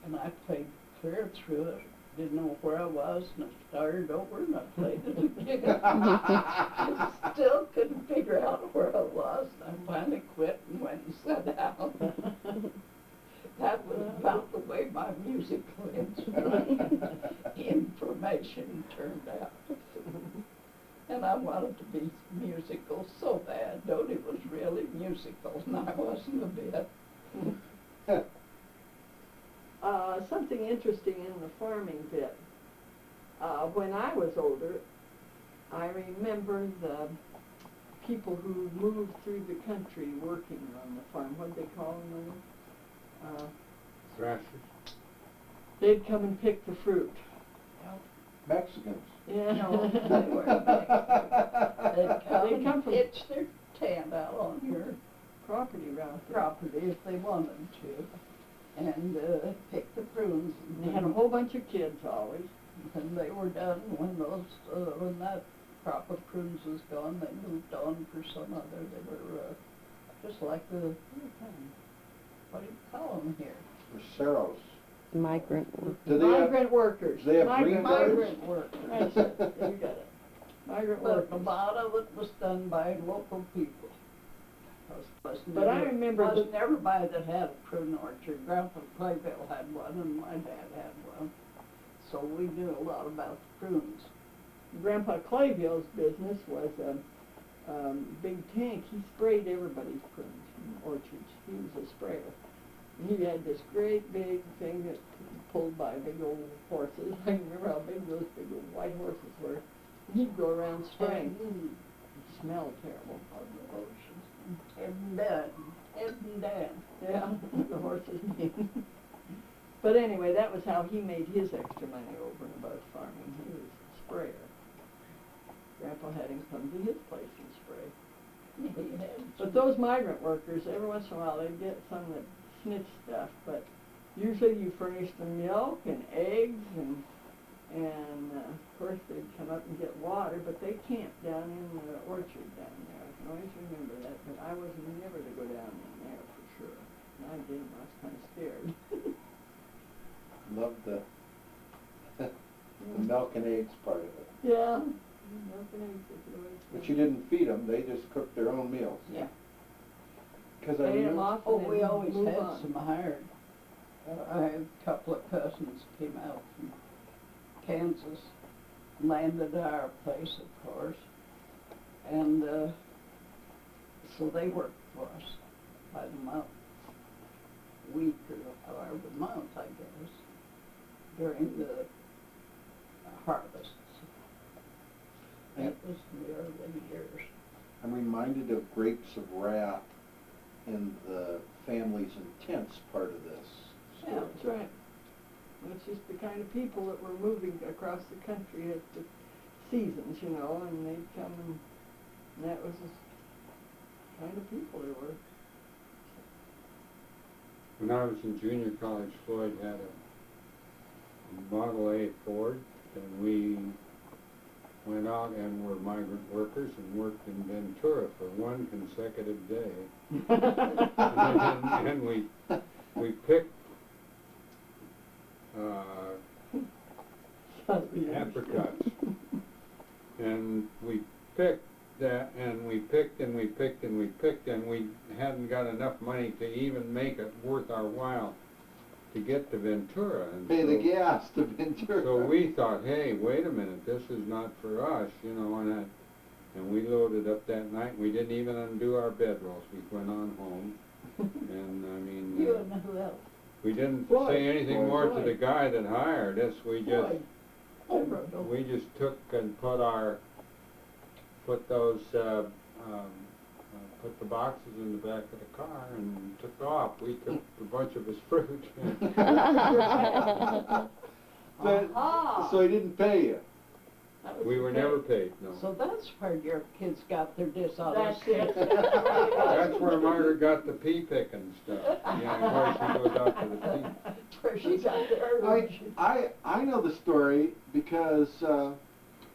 And I played clear through it. Didn't know where I was, and I started over and I played it again. I still couldn't figure out where I was, and I finally quit and went and sat down. That was about the way my musical information turned out. And I wanted to be musical so bad. Dodie was really musical, and I wasn't a bit. Something interesting in the farming bit. When I was older, I remember the people who moved through the country working on the farm. What did they call them? Thrashers. They'd come and pick the fruit. Mexicans. Yeah. No, they weren't Mexicans. They'd come They'd come and from pitch their tent out on your property around here. property if they wanted to, and pick the prunes. They had a whole bunch of kids always. When they were done, when that crop of prunes was gone, they moved on for some other. They were just like the, what do you call them here? Ceros. Migrant work. Do they have, Migrant workers. do they have green cards? Migrant workers. That's it. You got it. Migrant But a workers. lot of it was done by local people. But I remember wasn't everybody that had a prune orchard. Grandpa Clayville had one, and my dad had one. So we knew a lot about the prunes. Grandpa Clayville's business was a big tank. He sprayed everybody's prunes from orchards. He was a sprayer. And he had this great big thing that pulled by big old horses. I remember how big those big old white horses were. And he'd go around spraying. It smelled terrible. Ed and Dan. Yeah, the horses name. But anyway, that was how he made his extra money over and above farming. He was a sprayer. Grandpa had him come to his place and spray. He had But those migrant workers, every once in a while, they'd get some that snitched stuff, but usually you furnished them milk and eggs And of course they'd come up and get water, but they camped down in the orchard down there. I can always remember that, but I was never to go down in there for sure. And I didn't, I was kind of scared. Loved the milk and eggs part of it. Yeah. Milk and eggs is always But good. you didn't feed them, they just cooked their own meals. Yeah. Because I Ate 'em remember, off Oh, and we then always move had on. some hired. I have a couple of cousins came out from Kansas, landed at our place, of course. And so they worked for us by the month, week or however month, I guess, during the harvests. That was in the early years. I'm reminded of Grapes of Wrath in the families and tents part of this Yeah, story. that's right. It's just the kind of people that were moving across the country at the seasons, you know, and they'd come and that was the kind of people they were. When I was in junior college, Floyd had a Model A Ford, and we went out and were migrant workers and worked in Ventura for one consecutive day. and we picked apricots, and we picked that, and we picked and we picked and we picked, and we hadn't got enough money to even make it worth our while to get to Ventura. And Pay the so- gas to Ventura. So we thought, hey, wait a minute, this is not for us, you know, and we loaded up that night. We didn't even undo our bedrolls. We went on home, and I mean, You and who else? we didn't Floyd. say anything Floyd. more to the guy that hired us. We just Floyd. Everett. we just took and put the boxes in the back of the car and took off. We took a bunch of his fruit. So he didn't pay you. That was We the were day. never paid, no. So that's where your kids got their That's dishonesty. it. That's where Margaret got the pea picking stuff. Yeah, where she goes out to the pea. That's where she got the urge. I know the story because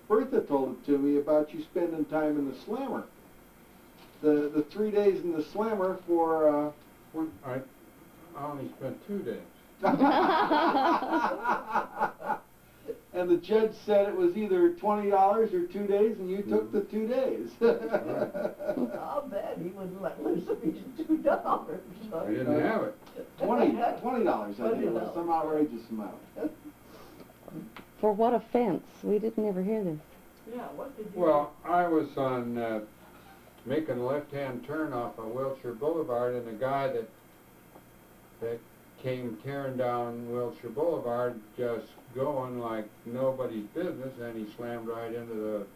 Bertha told it to me about you spending time in the slammer. The 3 days in the slammer for I only spent 2 days. and the judge said it was either $20 or 2 days, and you took the 2 days. I'll bet he wouldn't let loose of his $2. I didn't have it. $20, I think it was some outrageous amount. For what offense? We didn't ever hear this. Yeah, what did you Well, I was on making a left-hand turn off of Wilshire Boulevard, and a guy that came tearing down Wilshire Boulevard, just going like nobody's business, and he slammed right into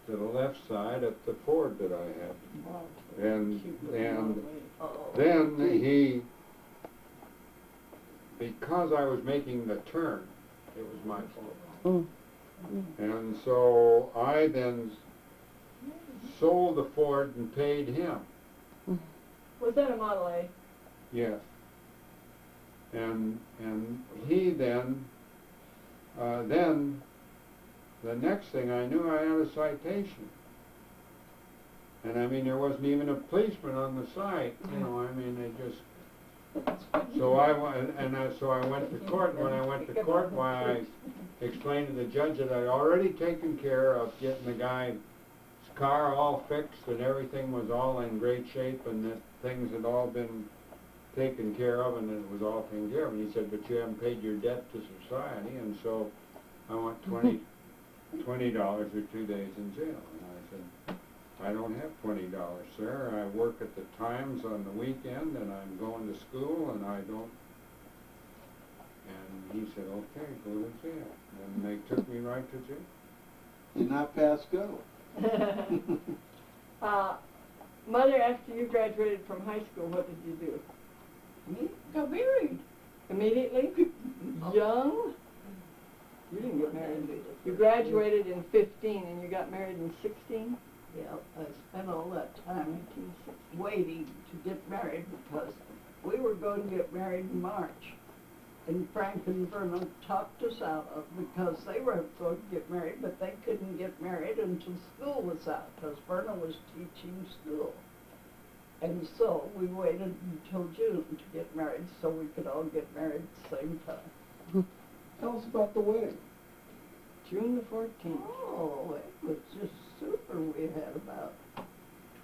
the left side at the Ford that I had. And then he, because I was making the turn, it was my fault. And so I then sold the Ford and paid him. Was that a Model A? Yes. And he then the next thing I knew, I had a citation. And I mean, there wasn't even a policeman on the site, you know, I mean, they just, so I went to court, and when I went to court, why I explained to the judge that I'd already taken care of getting the guy's car all fixed, and everything was all in great shape, and that things had all been taken care of, and it was all taken care of. And he said, but you haven't paid your debt to society, and so I want $20 or 2 days in jail. And I said, I don't have $20, sir. I work at the Times on the weekend, and I'm going to school, and I don't. And he said, okay, go to jail. And they took me right to jail. Did not pass go. Mother, after you graduated from high school, what did you do? Me got married. Immediately? Young? You didn't get married. You graduated in 15 and you got married in 16? Yeah, I spent all that time waiting to get married because we were going to get married in March. And Frank and Vernon talked us out of because they were going to get married, but they couldn't get married until school was out because Vernon was teaching school. And so we waited until June to get married so we could all get married at the same time. Tell us about the wedding. June the 14th. Oh, it was just super. We had about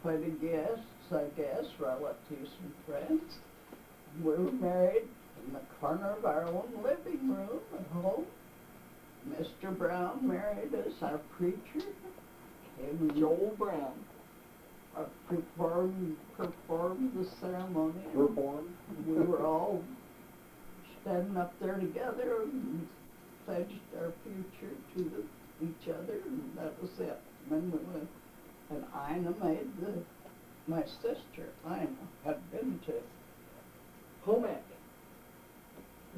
20 guests, I guess, relatives and friends. We were married in the corner of our own living room at home. Mr. Brown married us, our preacher. And Joel Brown. performed the ceremony. Performed? We were all standing up there together and pledged our future to each other, and that was it. And then we went, and Ina made my sister, Ina, had been to Home ec.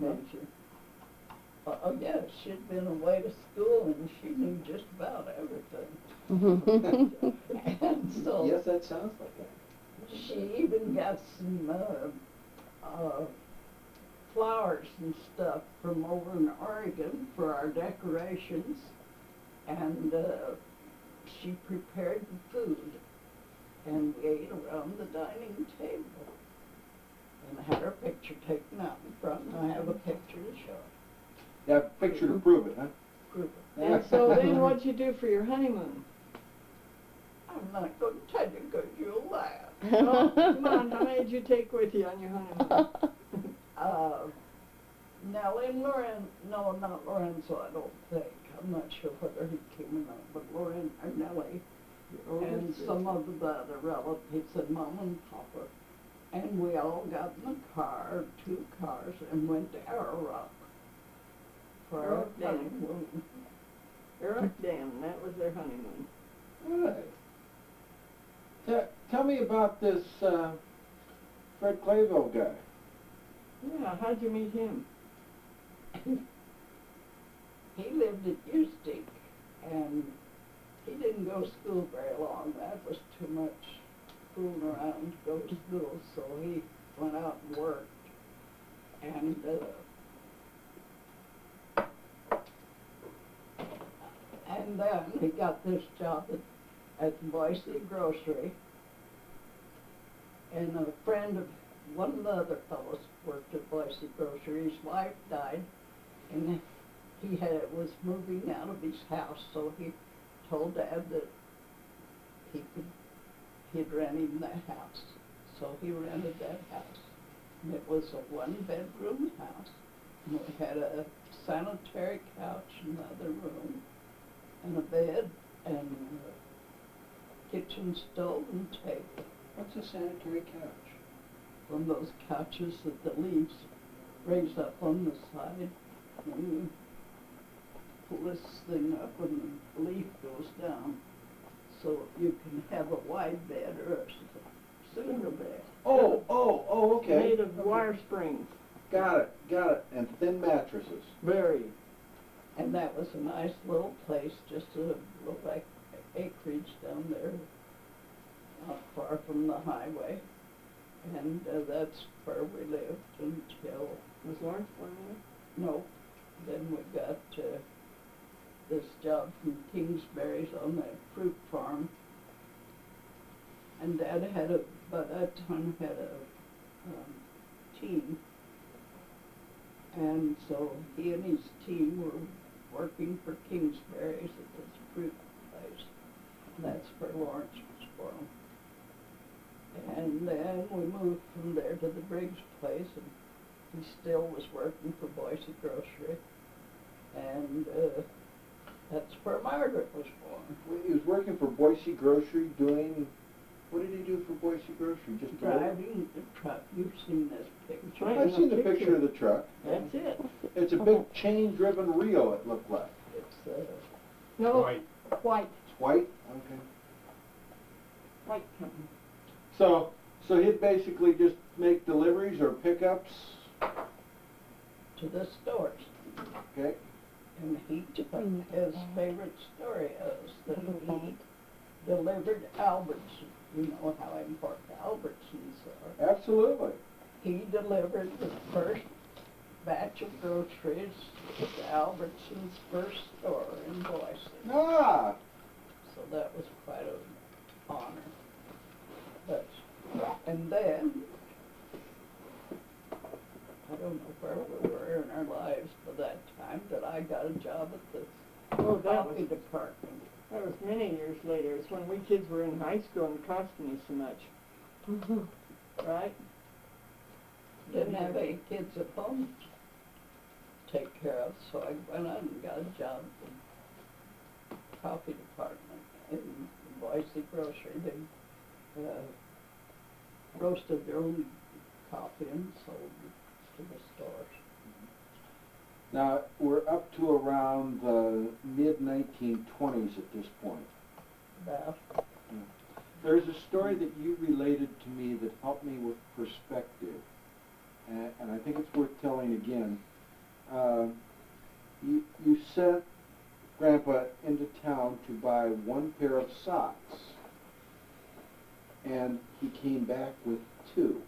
Major. Oh, yeah, she'd been away to school and she knew just about everything. And so Yes, that sounds like that. she even got some flowers and stuff from over in Oregon for our decorations, and she prepared the food, and we ate around the dining table, and had her picture taken out in front, and I have a picture to show. Yeah, picture to prove it, huh? Prove it. And so then what'd you do for your honeymoon? I'm not going to tell you because you'll laugh. Oh, come on, how many did you take with you on your honeymoon? Nellie and Lorene, no, not Lorenzo, I don't think. I'm not sure whether he came or not, but Lorene or Nellie and some of the other relatives and Mom and Papa. And we all got in the car, 2 cars, and went to Arrow Rock for our Arrow Dam. honeymoon. Eric Dam, that was their honeymoon. Right. Tell me about this Fred Clayville guy. Yeah, how'd you meet him? He lived at Ustick, and he didn't go to school very long. That was too much fooling around to go to school, so he went out and worked. And then he got this job at the Boise Grocery, and a friend of one of the other fellows worked at Boise Grocery. His wife died, and he was moving out of his house, so he told Dad that he'd rent him that house. So he rented that house, and it was a 1-bedroom house. And we had a sanitary couch in the other room, and a bed, and a kitchen stove and table. What's a sanitary couch? One of those couches that the leaves raise up on the side. And you pull this thing up and the leaf goes down. So you can have a wide bed or a single bed. Oh, okay. Made of wire springs. Got it. And thin mattresses. Very. And that was a nice little place, just a little like acreage down there, not far from the highway. And that's where we lived until, Was Lawrence born there? no, then we got this job from Kingsbury's on that fruit farm. And Dad by that time had a team. And so he and his team were working for Kingsbury's at this fruit place. And that's where Lawrence was born. And then we moved from there to the Briggs place, and he still was working for Boise Grocery. And that's where Margaret was born. He was working for Boise Grocery doing, what did he do for Boise Grocery? Just Driving the truck. You've seen this picture. Right. I've seen the picture of the truck. That's it. It's a big chain-driven Rio, it looked like. It's No, White. white. It's white? Okay. White company. So he'd basically just make deliveries or pickups, to the stores. okay? And his favorite story is that he delivered Albertsons. You know how important Albertsons are. Absolutely. He delivered the first batch of groceries to Albertson's first store in Boise. Ah, So that was quite an honor. But, and then, I don't know where we were in our lives by that time, that I got a job at the Oh, that coffee was, department. that was many years later. It's when we kids were in high school and it cost me so much. Right? Didn't have any kids at home to take care of, so I went out and got a job at the coffee department in Boise Grocery. They roasted their own coffee and sold it to the stores. now, we're up to around the mid-1920s at this point. About There's a story that you related to me that helped me with perspective, and I think it's worth telling again. You sent Grandpa into town to buy one pair of socks, and he came back with two.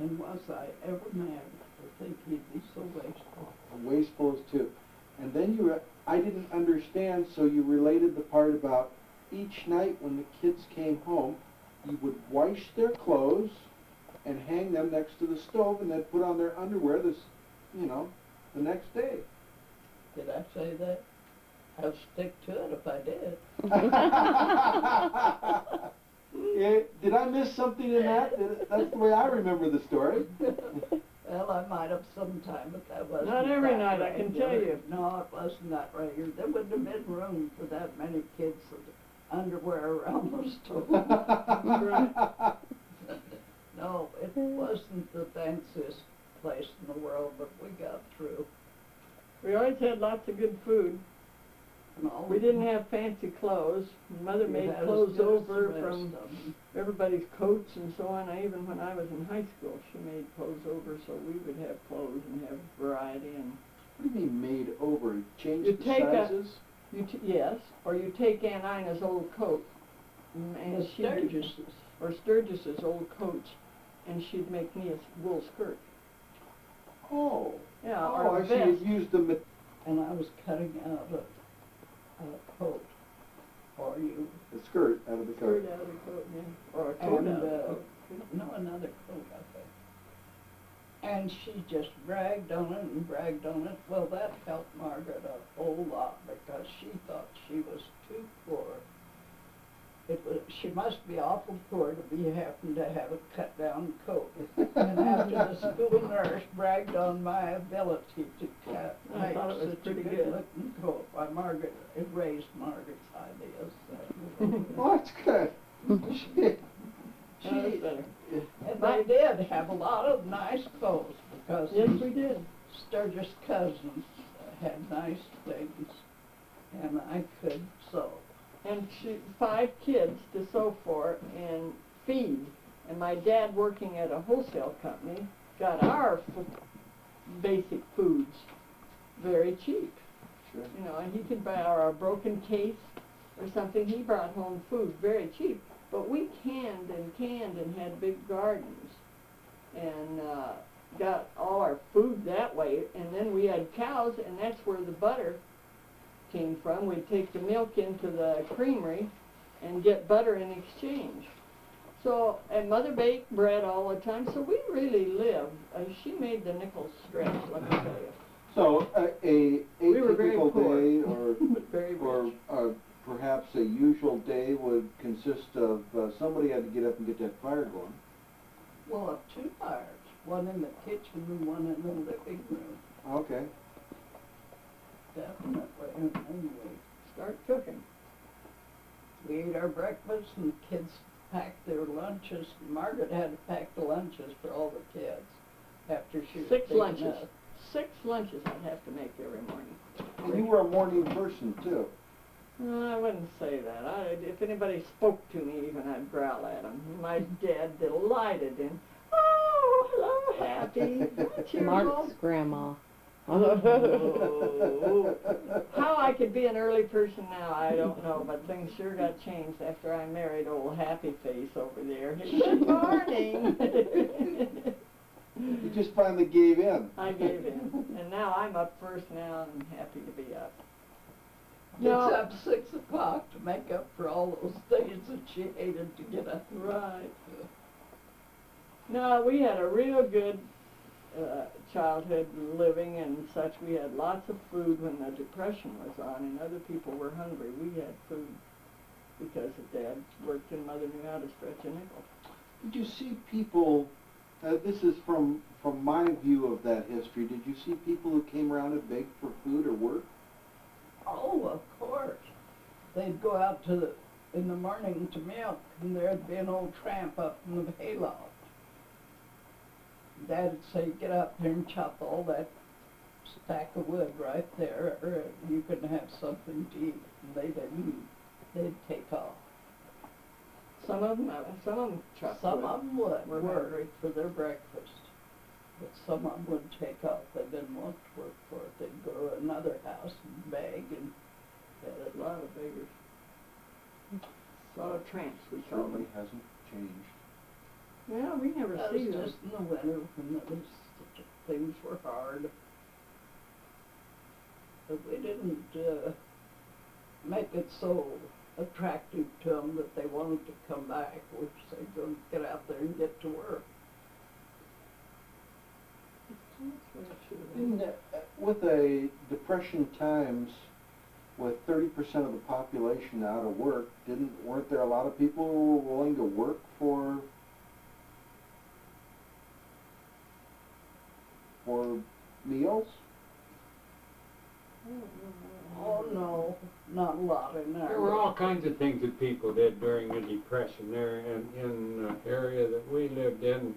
and was I ever mad to think he'd be so wasteful? Wasteful as two. And then I didn't understand, so you related the part about each night when the kids came home, you would wash their clothes and hang them next to the stove, and they'd put on their underwear the next day. Did I say that? I'll stick to it if I did. Did I miss something in that? That's the way I remember the story. Well, I might have sometime, but that wasn't Not every that night, I can tell regular. you. No, it wasn't that regular. There wouldn't have been room for that many kids with underwear around the stove. No, it wasn't the fanciest place in the world, but we got through. We always had lots of good food. And all We didn't have fancy clothes. Mother we made had as clothes good as the over rest from of 'em. everybody's coats and so on. Even when I was in high school, she made clothes over so we would have clothes and have variety. And What do you mean made over? Change You the take a- sizes? yes, or you take Aunt Ina's old coat, and The she'd Sturgis's. or Sturgis's old coats, and she'd make me a wool skirt. Oh. Yeah, Oh, or I a see. vest. You used the And I was cutting out a coat for you. skirt out of the coat. Skirt out of the coat, yeah, or a coat And, out of the coat. no, another coat, I think. And she just bragged on it and bragged on it. Well, that helped Margaret a whole lot because she thought she was too poor. She must be awful poor to be having to have a cut-down coat. And after the school nurse bragged on my ability to I make thought it was such a pretty good. good-looking coat, why Margaret, it raised Margaret's ideas. Oh, that's good. That was better. And they did have a lot of nice clothes because Yes, we did. Sturgis cousins had nice things, and I could sew. And 5 kids to sew for and feed. And my dad, working at a wholesale company, got our basic foods very cheap. Sure. You know, and he could buy our broken case or something. He brought home food very cheap. But we canned and had big gardens and got all our food that way. And then we had cows, and that's where the butter came from. We'd take the milk into the creamery and get butter in exchange. So, and Mother baked bread all the time, so we really lived. She made the nickels stretch, let me tell you. So a We were very typical poor, day or but very rich. perhaps a usual day would consist of somebody had to get up and get that fire going. Well, 2 fires, one in the kitchen and one in the living room, Okay. definitely. And then Start cooking. we ate our breakfast and the kids packed their lunches. Margaret had to pack the lunches for all the kids after she was 6 big lunches. enough. 6 lunches I'd have to make every morning. And you were a morning person too. I wouldn't say that. If anybody spoke to me even, I'd growl at them. My dad delighted in, oh, hello, Happy. What's your Mark's grandma. Oh. How I could be an early person now, I don't know, but things sure got changed after I married old Happy Face over there. Good morning. You just finally gave in. I gave in, and now I'm up first now and happy to be up. Gets No. up 6 o'clock to make up for all those days that she hated to get up. Right. No, we had a real good childhood living and such. We had lots of food when the Depression was on and other people were hungry. We had food because of Dad worked and Mother knew how to stretch a nickel. Did you see people, this is from my view of that history, did you see people who came around and begged for food or work? Oh, of course. They'd go out in the morning to milk, and there'd be an old tramp up in the hayloft. Dad'd say, get up there and chop all that stack of wood right there, or you could have something to eat. And they didn't. They'd take off. Some of them chopped Some wood. of them would Were work hungry. for their breakfast, but some of them would take off. They didn't want to work for it. They'd go to another house and beg, and A lot of beggars. A lot of tramps, we call Certainly them. hasn't changed. Yeah, we never that see was them. just in the winter when things were hard. But we didn't make it so attractive to them that they wanted to come back. We said, go get out there and get to work. And, with a Depression times, with 30% of the population out of work, weren't there a lot of people who were willing to work for meals? Oh no, not a lot in there. There were all kinds of things that people did during the Depression. There in the area that we lived in,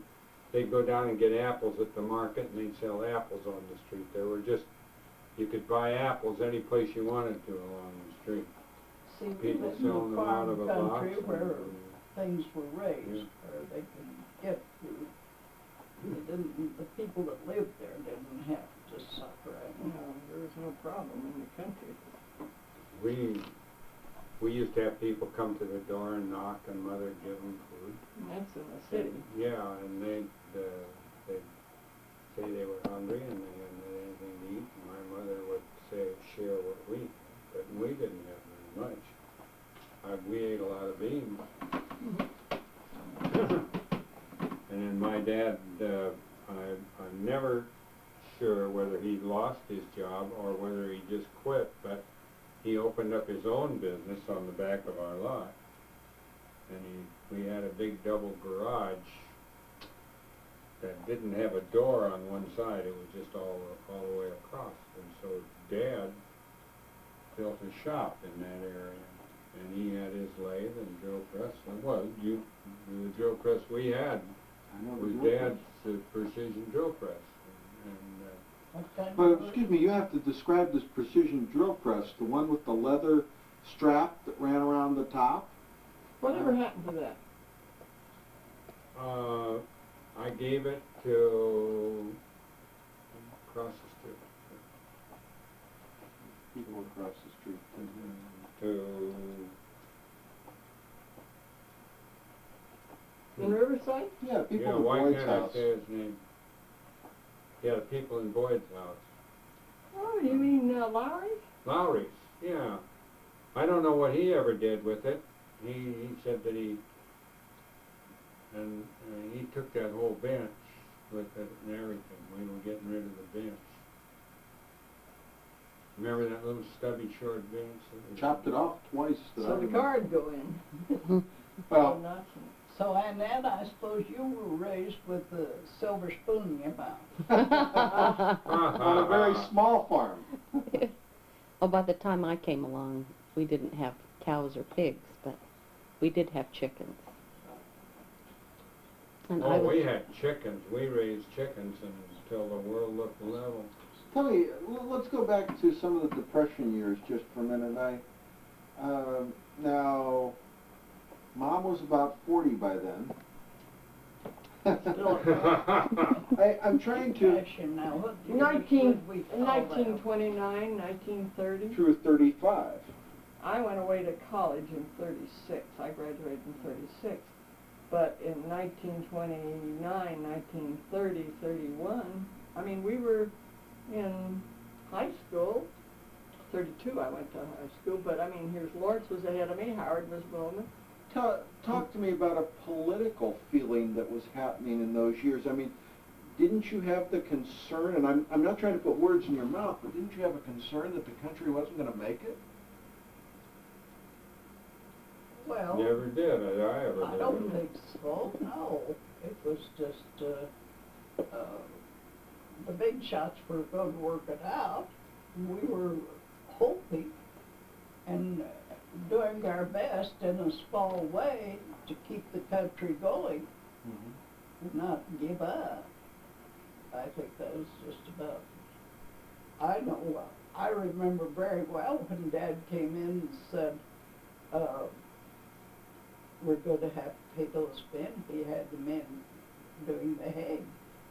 they'd go down and get apples at the market and they'd sell apples on the street. There were just, you could buy apples any place you wanted to along the street. See, we People lived in selling a them out farm of a box. country where and- things were raised, Yeah. where they could get food. The people that lived there didn't have to suffer No, anymore. there was no problem in the country. We used to have people come to the door and knock and Mother would give them food. And that's in the city. Yeah, and they'd say they were hungry and they hadn't had anything to eat. And my mother would say, share what we had. But we didn't have very much. We ate a lot of beans. And then my dad, I'm never sure whether he lost his job or whether he just quit, but he opened up his own business on the back of our lot. And we had a big double garage that didn't have a door on one side, it was just all the way across. And so Dad built a shop in that area. And he had his lathe and drill press. Well, the drill press we had I know was the drill Dad's precision drill press. And What kind of But work? excuse me, you have to describe this precision drill press, the one with the leather strap that ran around the top. Whatever happened to that? I gave it to across the street. People across the street. To In Riverside? Yeah, people yeah, in why Boyd's can't I house. say his name? Yeah, the people in Boyd's house. Oh, you mean Lowry? Lowry's, yeah. I don't know what he ever did with it. He said that he took that whole bench with it and everything. We were getting rid of the bench. Remember that little stubby short bench? Chopped it off twice. that I So the remember. car would go in. Well, Nuts So, Annette, I suppose you were raised with the silver spoon in your mouth. on a very small farm. Oh, by the time I came along, we didn't have cows or pigs, but we did have chickens. And I Oh, was, we had chickens. We raised chickens until the world looked level. Tell me, let's go back to some of the Depression years just for a minute. Now, Mom was about 40 by then. I'm trying to, Depression now, what year 19, would we call that? 1929, 1930. through 35. I went away to college in 36. I graduated in 36. But in 1929, 1930, 31, I mean, we were in high school. 32 I went to high school, but I mean, here's Lawrence was ahead of me, Howard was below me. Talk to me about a political feeling that was happening in those years. I mean, didn't you have the concern, and I'm not trying to put words in your mouth, but didn't you have a concern that the country wasn't going to make it? Well, Never did, I ever I did. don't think so, no. It was just, the big shots were going to work it out. We were hoping and doing our best in a small way to keep the country going and not give up. I think that was just about, I know, I remember very well when Dad came in and said, we're going to have to pay those men. He had the men doing the hay.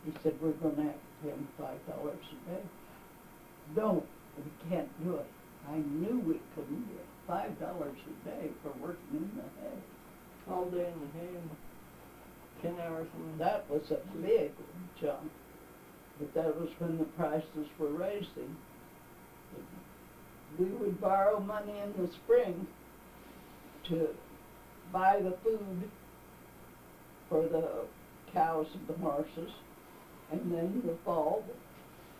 He said, we're going to have to pay them $5 a day. No, we can't do it. I knew we couldn't do it. $5 a day for working in the hay. All day in the hay, and 10 hours in the That was a big jump. But that was when the prices were raising. We would borrow money in the spring to buy the food for the cows and the horses, and then in the fall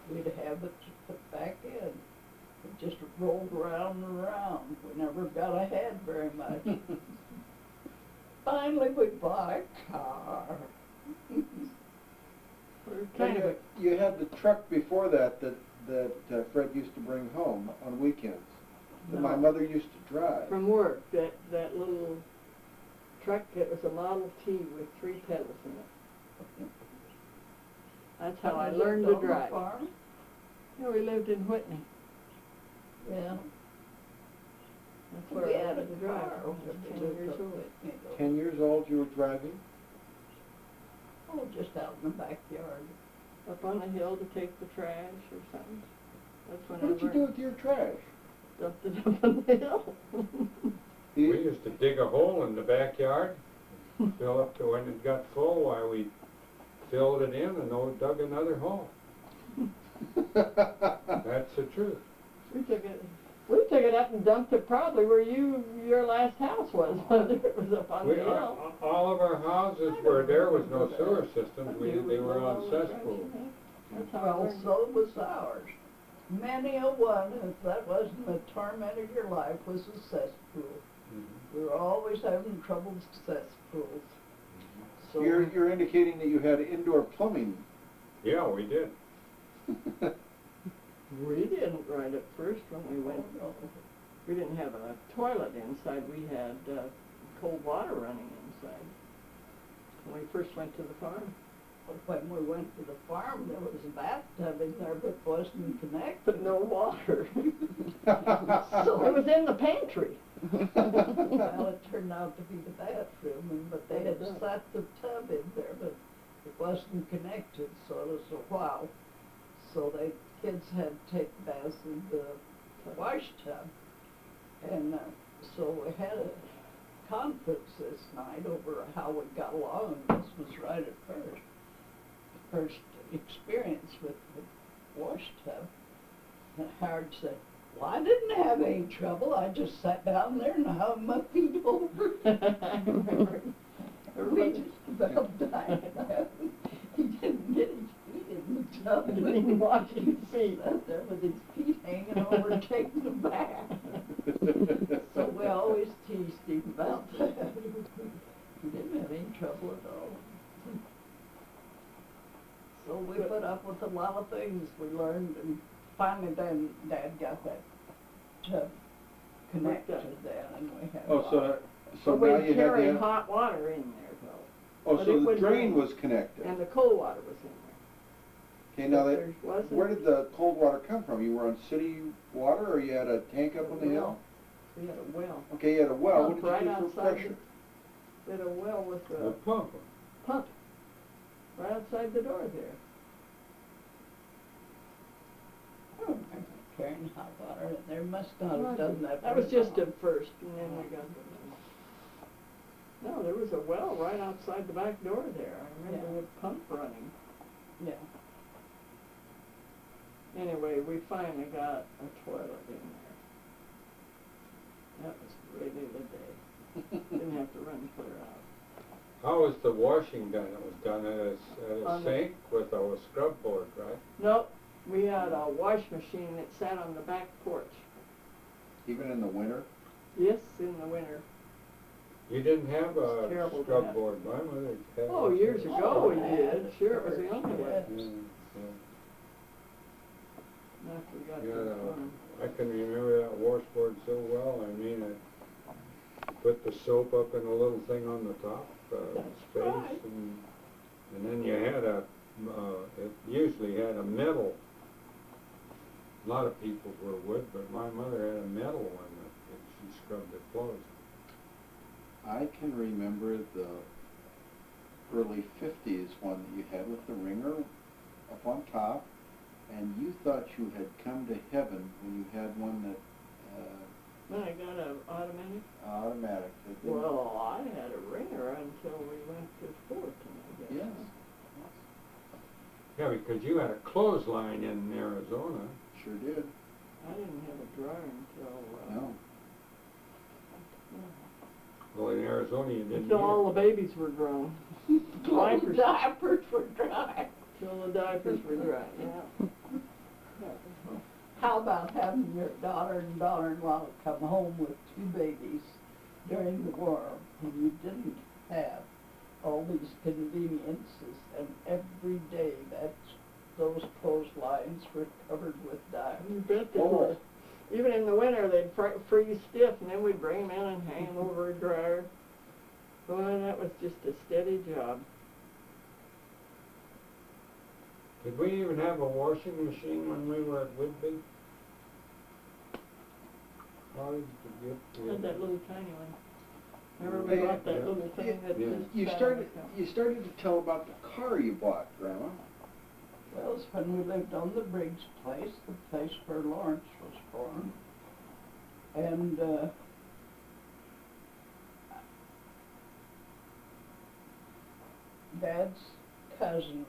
we'd have it put back in. It just rolled around and around. We never got ahead very much. Finally we bought a car. You had the truck before that Fred used to bring home on weekends. That my mother used to drive. from work, that little truck, it was a Model T with 3 pedals in it. That's how I learned to drive. Farm? Yeah, we lived in Whitney. Yeah. That's where We I had a learned to drive. car I was when 10 we lived years up old. with me, though. 10 years old you were driving? Oh, just out in the backyard. Up on the hill to take the trash or something. That's when What did you do with your trash? Dumped it up on the hill. We used to dig a hole in the backyard, fill up to when it got full, why we filled it in and dug another hole. That's the truth. We took it up and dumped it probably where your last house was. It was up on the hill. All of our houses where there was no sewer systems, they were on cesspools. That's how I Well, learned. so was ours. Many a one, if that wasn't the torment of your life, was a cesspool. We were always having trouble with cesspools. So You're indicating that you had indoor plumbing. Yeah, we did. We didn't right at first when we went. We didn't have a toilet inside. We had cold water running inside when we first went to the farm. when we went to the farm, there was a bathtub in there, but it wasn't connected. But no water. So It was in the pantry. Well, it turned out to be the bathroom, but they had set the tub in there, but it wasn't connected, so it was a while. So kids had to take baths in the wash tub. And so we had a conference this night over how we got along. This was right at first experience with the wash tub. And Howard said, well, I didn't have any trouble. I just sat down there and hung my feet over. We just about died. He didn't get his feet in the tub. He didn't even wash his feet. He sat there with his feet hanging over, taking a bath. So we always teased him about that. He didn't have any trouble at all. So we put up with a lot of things we learned, and finally then Dad got that tub connected then, and we had So But now we you carried had the, hot water in there though. oh, but so it the would drain rain. was connected. And the cold water was in there. Okay, now But that, there wasn't- where did the cold water come from? You were on city water, or you had a tank up on the hill? We had a well. Okay, you had a well. What did Right you do for outside pressure? We had a well with The a pump. pump right outside the door there. I don't remember carrying hot water in there. Must not have done that. That was very just long. at first, and then we got the No, there was a well right outside the back door there. I remember Yeah. the pump running. Yeah. Anyway, we finally got a toilet in there. That was really the day. Didn't have to run clear out. How was the washing done? It was done at a On the- sink with a scrub board, right? Nope, we had a wash machine that sat on the back porch. Even in the winter? Yes, in the winter. You didn't have It's terrible a to scrub have. board. My mother had. Oh, years one. ago we Oh, did. Sure, it was the only way. Yeah, After we got yeah. to the Yeah, farm. I can remember that washboard so well. I mean, you put the soap up in a little thing on the top That's space, right. and then you had it usually had a metal. A lot of people were wood, but my mother had a metal one that she scrubbed the clothes. I can remember the early 50s one that you had with the ringer up on top, and you thought you had come to heaven when you had one that Then I got an automatic. automatic. That didn't- Well, I had a ringer until we went to Fullerton, I guess. Yes. Yeah, because you had a clothesline in Arizona. Sure did. I didn't have a dryer until, No. Well, in Arizona you didn't until all either. the babies were grown. Diapers. Diapers were dry. Till the diapers were dry, yeah. How about having your daughter and daughter-in-law come home with 2 babies during the war, and you didn't have all these conveniences, and every day those clotheslines were covered with dye. You bet they were. Even in the winter, they'd freeze stiff, and then we'd bring them in and hang them over a dryer. Boy, that was just a steady job. Did we even have a washing machine when we were at Whitby? How did you get Had that little tiny one. Remember we Hey, bought that yeah. little thing that Yeah. just You sat on started. the counter? You started to tell about the car you bought, Grandma. Well, it's when we lived on the Briggs place, the place where Lawrence was born. And Dad's cousin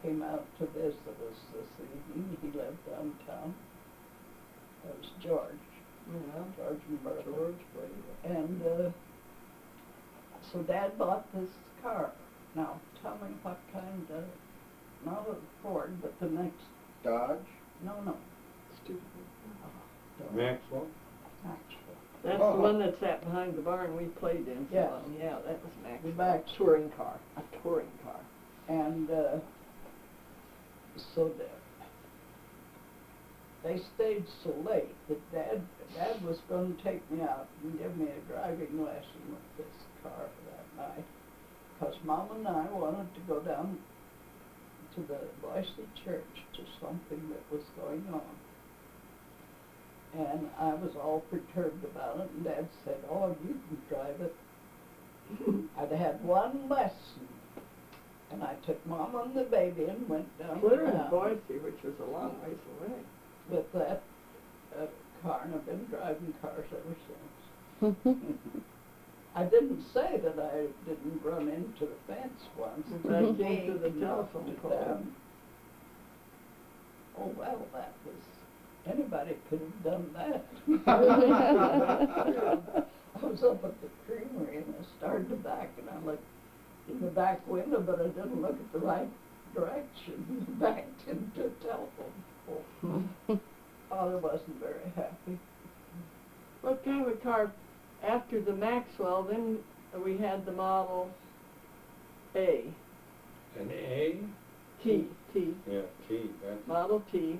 came out to visit us this evening. He lived downtown. That was George. Yeah, George and Bertha. George, wait. And so Dad bought this car. Now, tell me what kind of, not a Ford, but the next, Dodge. no. Stupid. Maxwell? Maxwell. That's Oh. the one that sat behind the barn we played in. Yes. So, yeah, that was Max. The back touring car. A touring car. And so they stayed so late that Dad was going to take me out and give me a driving lesson with this car that night, because Mom and I wanted to go down to the Boise church to something that was going on. And I was all perturbed about it, and Dad said, "Oh, you can drive it." I'd had one lesson, and I took Mom and the baby and went down Clear in Boise, which was a long ways away. with that car, and I've been driving cars ever since. I didn't say that I didn't run into the fence once. That came to the telephone pole. Oh, well, that was, anybody could have done that. I was up at the creamery and I started to back, and I looked in the back window, but I didn't look at the right direction. Backed into a telephone pole. Father wasn't very happy. What kind of a car? After the Maxwell, then we had the Model A. An A? T. Yeah, T. That's Model T.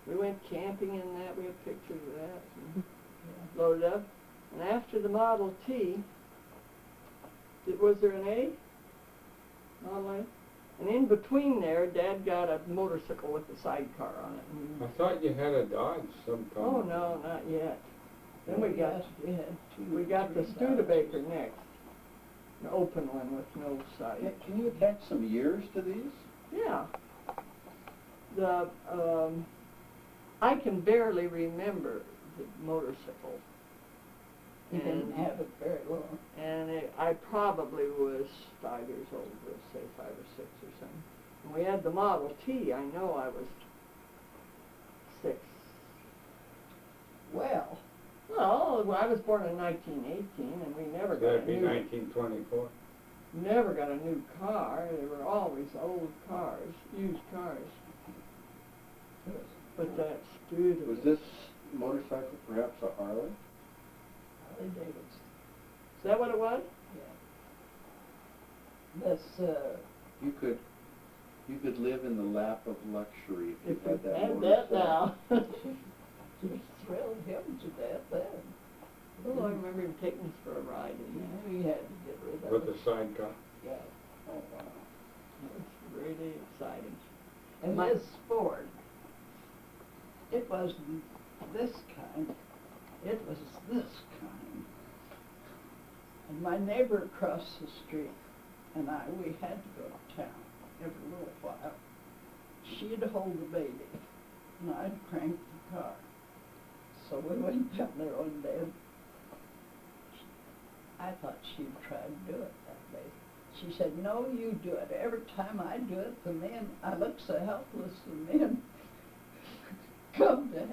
We went camping in that. We have pictures of that. And loaded up. And after the Model T, was there an A? Model A? And in between there, Dad got a motorcycle with a sidecar on it. I And thought you had a Dodge sometime. oh no, not yet. Then we got we the Studebaker next. An open one with no side. Can you attach some years to these? Yeah. The I can barely remember the motorcycle. He didn't have it very long. And I probably was 5 years old, let's say 5 or 6 or something. And we had the Model T. I know I was 6. Well, Well, I was born in 1918, and we never got That'd a be new, 1924. never got a new car. They were always old cars, used cars. But that's good. Was this motorcycle perhaps a Harley? Harley Davidson. Is that what it was? This, You could live in the lap of luxury if you had that Had motorcycle. that now. you thrilled him to death then. Oh, I remember him taking us for a ride in that. Yeah, he had to get rid of With it. the sidecar. Yeah. Oh, wow. It was really exciting. And My- this Ford, it wasn't this kind, it was this kind. And my neighbor across the street and we had to go to town every little while. She'd hold the baby, and I'd crank the car. So we went down there one day, and I thought she'd try to do it that day. She said, no, you do it. Every time I do it, the men, I look so helpless, the men come to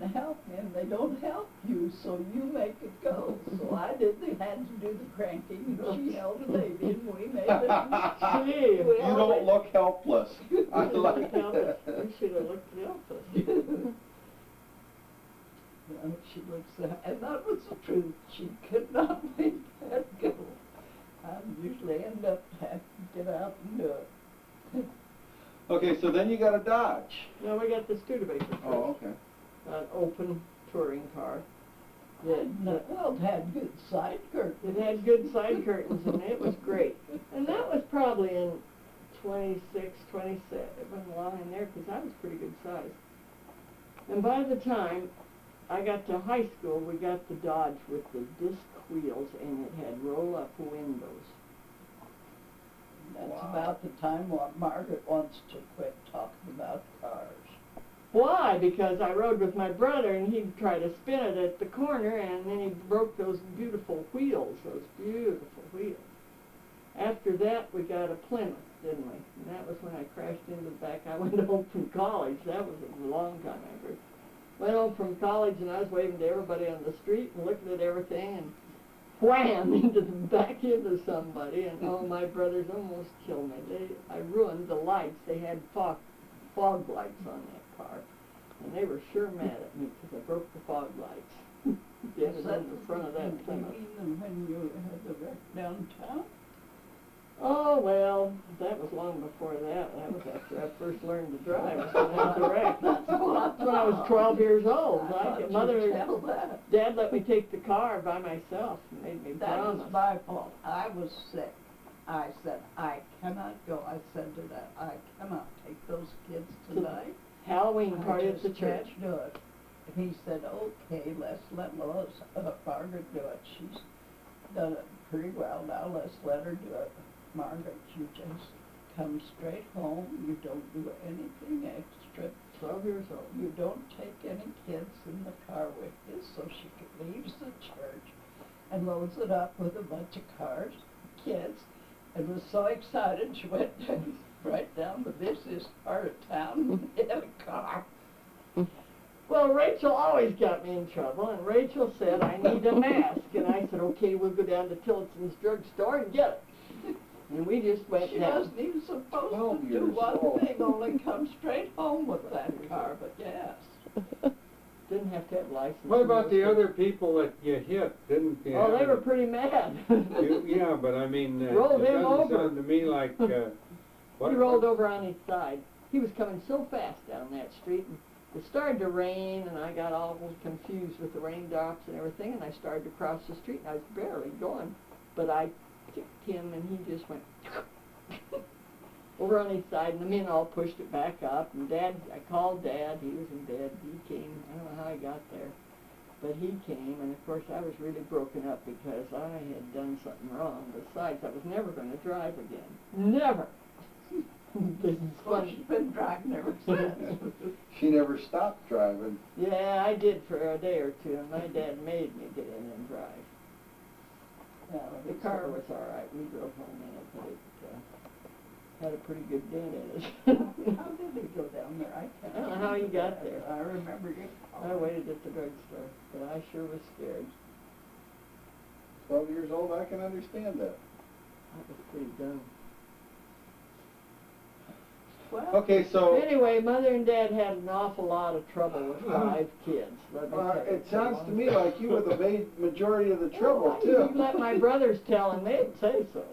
help me, and they don't help you, so you make it go. So I had to do the cranking, and she held the baby, and we made it. Gee, You don't look helpless. I like helpless. it. We should have looked helpless. Well, she looks, and that was the truth. She could not make that go. I usually end up having to get out and do it. Okay, so then you got a Dodge. No, we got the Studebaker first. Oh, okay. An open touring car. Well, it had good side curtains. It had good side curtains, and it was great. And that was probably in 26, 27, along in there, because I was pretty good size. And by the time I got to high school, we got the Dodge with the disc wheels, and it had roll-up windows. That's Wow. about the time what Margaret wants to quit talking about cars. Why? Because I rode with my brother, and he'd try to spin it at the corner, and then he broke those beautiful wheels, After that, we got a Plymouth, didn't we? And that was when I crashed into the back. I went home from college. That was a long time after. Went home from college, and I was waving to everybody on the street and looking at everything, and wham, into the back into somebody, and oh, my brothers almost killed me. I ruined the lights. They had fog lights on that car, and they were sure mad at me because I broke the fog lights. Get it in the front of that Plymouth. You mean when you had the wreck downtown? Oh, well, that was long before that. That was after I first learned to drive. That's when I had the wreck. That's when I was 12 years old. Dad let me take the car by myself and made me That promise. was my fault. I was sick. I said, I cannot go. I said to Dad, I cannot take those kids tonight. Halloween party I at the just church. can't do it. And he said, okay, let's let Margaret do it. She's done it pretty well. Now let's let her do it. Margaret, you just come straight home. You don't do anything extra. 12 years old. You don't take any kids in the car with you, so she leaves the church and loads it up with a bunch of cars, kids, and was so excited she went right down the busiest part of town in a car. Well, Rachel always got me in trouble, and Rachel said, I need a mask. And I said, okay, we'll go down to Tillotson's drugstore and get it. And we just went She down. wasn't even supposed 12 to do years one old. thing, only come straight home with that car, but yes. Didn't have to have license. What about the other people that you hit? Didn't you? Oh, they have were any- pretty mad. Yeah, but I mean, Rolled it him doesn't over. sound to me like, He rolled over on each side. He was coming so fast down that street, and it started to rain, and I got all confused with the raindrops and everything, and I started to cross the street, and I was barely going, but I kicked him, and he just went over on each side, and the men all pushed it back up, and I called Dad. He was in bed. He came. I don't know how he got there, but he came, and of course I was really broken up because I had done something wrong. Besides, I was never going to drive again. Never. Well, she's been driving ever since. She never stopped driving. Yeah, I did for a day or two, and my dad made me get in and drive. The car was all right. We drove home in it, but it had a pretty good dent in it. How did he go down there? I can't. I don't know how you got there. I remember you. I waited at the drugstore, but I sure was scared. 12 years old, I can understand that. I was pretty dumb. Well, Okay, so Anyway, Mother and Dad had an awful lot of trouble with 5 kids. Let me tell you. it sounds to me like you were the majority of the trouble, Well, you too. let my brothers tell, and they'd say so.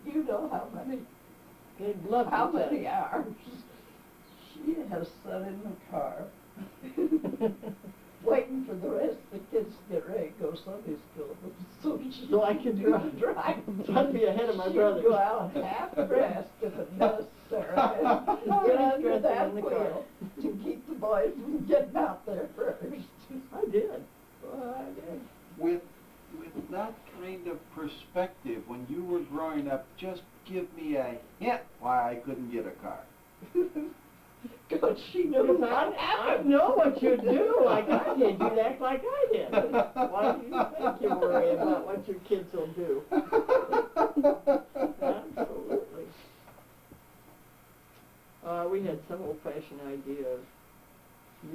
you know how many They'd love How to tell many you. hours she has sat in the car waiting for the rest of the kids to get ready to go Sunday school So I could drive. drive. So I'd be ahead of my brothers. She'd go out half dressed if it necessary and get under that in the car. wheel to keep the boys from getting out there first. I did. Well, I did. With that kind of perspective, when you were growing up, just give me a hint why I couldn't get a car. Because she knew Because what I happened. know what you'd do like I did. You'd act like I did. Why do you think you worry about what your kids will do? Absolutely. We had some old-fashioned idea of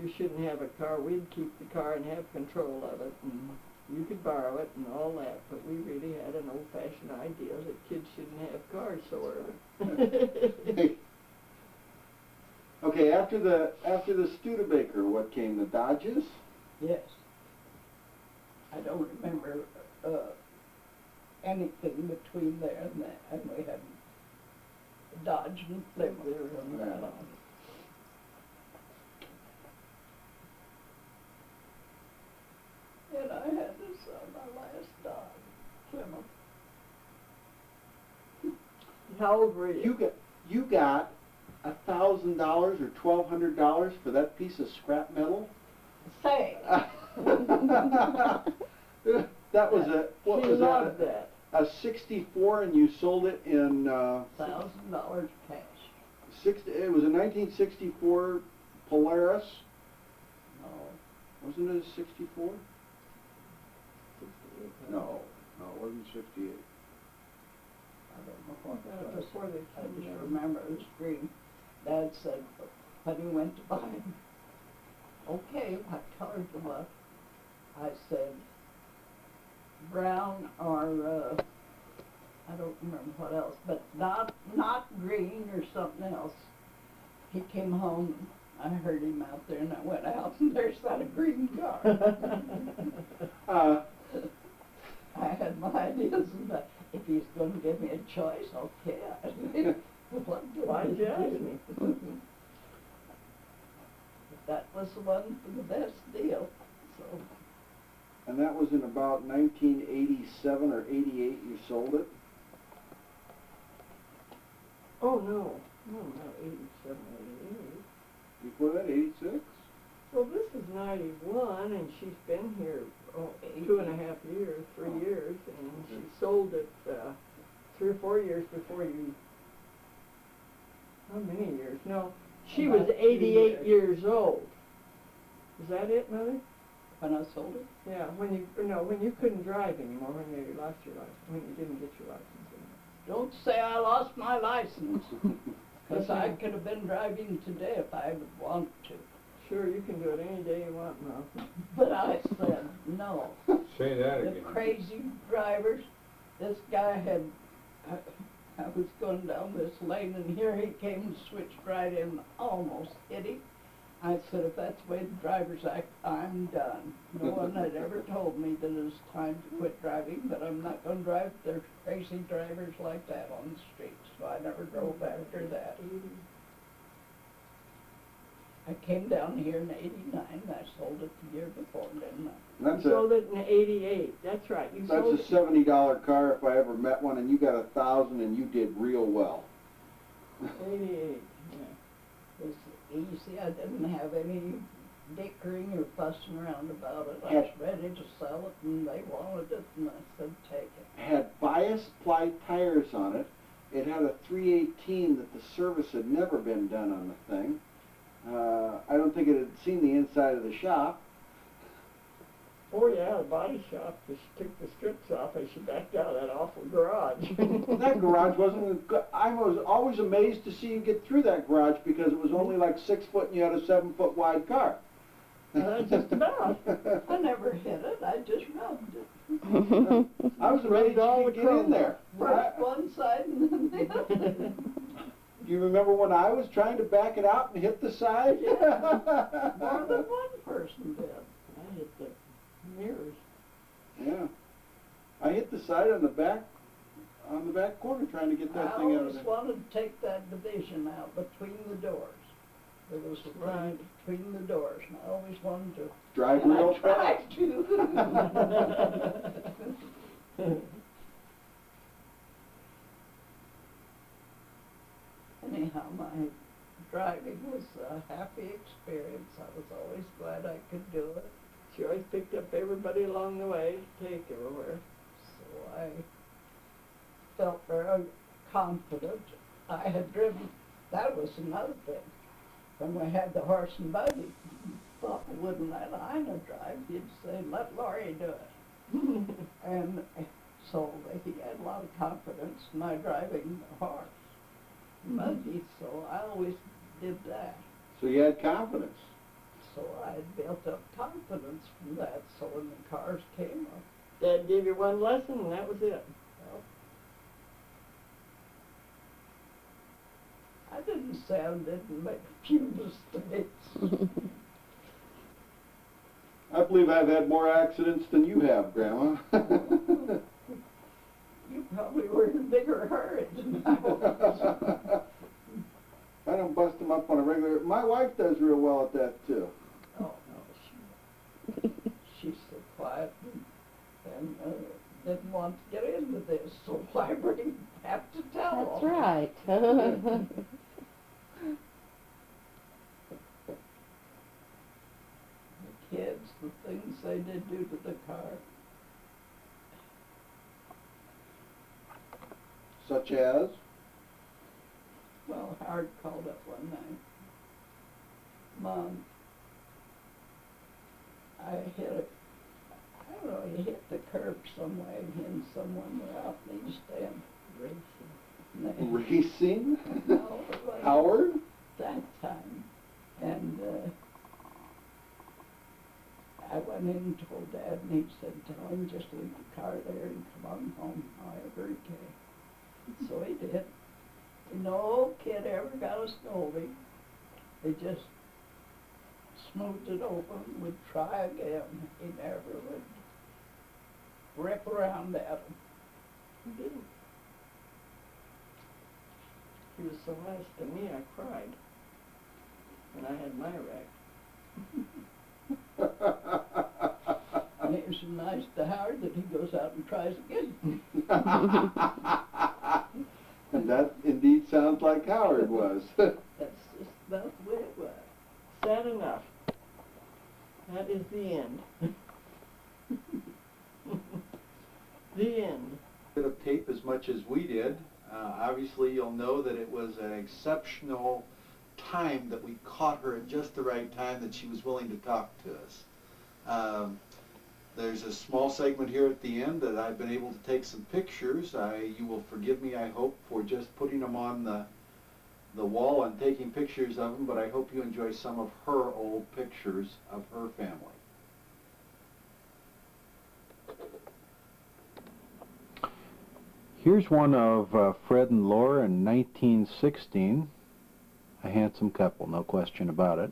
you shouldn't have a car. We'd keep the car and have control of it, and you could borrow it and all that. But we really had an old-fashioned idea that kids shouldn't have cars so early. Okay, after the Studebaker, what came? The Dodges? Yes. I don't remember anything between there and that, and we had Dodge and Plymouth from that on. And I had to sell my last Dodge, Plymouth. How old were you? You got $1,000 or $1,200 for that piece of scrap metal? Say, That was a what She was loved that? that. A '64, and you sold it in $1,000 cash. It was a 1964 Polaris. No, Wasn't it a '64? No, it wasn't '68. I don't know what Got it it was. before they I came just down. remember it was green. Dad said, when he went to buy it, okay, what color do you want? I said, brown or, I don't remember what else, but not green or something else. He came home, I heard him out there, and I went out, and there's that a green car. I had my ideas, but if he's going to give me a choice, okay. Why'd you ask me? That was the one for the best deal, so. And that was in about 1987 or '88 you sold it? Oh, no. No, not 87, 88. Before that, '86? Well, this is 91, and she's been here 2.5 years, 3 years, and she sold it 3 or 4 years before you. How many years? No, she was About 88 3 years old. Is that it, Mother? When I sold it? Yeah, when you couldn't drive anymore, when you lost your license, when you didn't get your license anymore. Don't say I lost my license, because Yes, I ma'am. could have been driving today if I would want to. Sure, you can do it any day you want, Mom. But I said, no. Say that The again. crazy drivers, this guy had, I was going down this lane and here he came and switched right in, almost hit him. I said, if that's the way the drivers act, I'm done. No one had ever told me that it was time to quit driving, but I'm not going to drive. There's crazy drivers like that on the streets, so I never drove after that. I came down here in '89, and I sold it the year before, didn't I? That's You a sold it in '88. That's right. You sold that's a $70 car if I ever met one, and you got 1,000, and you did real well. 88. Yeah. It was easy. I didn't have any dickering or fussing around about it. I Had- was ready to sell it, and they wanted it, and I said, take it. Had bias ply tires on it, It had a 318 that the service had never been done on the thing. I don't think it had seen the inside of the shop. Oh yeah, the body shop, she took the strips off and she backed out of that awful garage. That garage wasn't good. I was always amazed to see you get through that garage because it was only like 6 foot and you had a 7 foot wide car. Just about. I never hit it, I just rubbed it. I was amazed all you could the get in chrome there. First one side and then the other. Do you remember when I was trying to back it out and hit the side? More than one person did. I hit the mirrors. Yeah. I hit the side on the back corner trying to get that I thing out of always there. wanted to take that division out between the doors. There was a line between the doors, and I always wanted to. Drive and real I tried fast. to. Anyhow, my driving was a happy experience. I was always glad I could do it. She always picked up everybody along the way to take everywhere. So I felt very confident. I had driven, that was another thing. When we had the horse and buggy, Papa wouldn't let Ina drive. He'd say, let Lori do it. And so he had a lot of confidence in my driving the horse and buggy, so I always did that. So you had confidence. So I had built up confidence from that, so when the cars came up, Dad gave you one lesson and that was it. well, I didn't say I didn't make a few mistakes. I believe I've had more accidents than you have, Grandma. You probably were in a bigger hurry than I was. I don't bust them up on a regular. My wife does real well at that too. Oh, no, she's so quiet and didn't want to get into this, so why have to tell That's them? right. The kids, the things they did do to the car. Such as? Well, Howard called up one night. Mom, I hit it. I don't know, he hit the curb some way, and someone were out in the East End racing. Racing? No, it was Howard? that time. And I went in and told Dad, and he said, tell him just leave the car there and come on home however he can. So he did. No kid ever got a scolding. They just smoothed it over and would try again. He never would rip around at him. He didn't. He was so nice to me, I cried when I had my wreck. And it was nice to Howard that he goes out and tries again. And that indeed sounds like Howard was. That's just about the way it was. Sad enough. That is the end. The end. Bit of tape as much as we did. Obviously, you'll know that it was an exceptional time that we caught her at just the right time that she was willing to talk to us. There's a small segment here at the end that I've been able to take some pictures. You will forgive me, I hope, for just putting them on the wall and taking pictures of them, but I hope you enjoy some of her old pictures of her family. Here's one of Fred and Lora in 1916. A handsome couple, no question about it.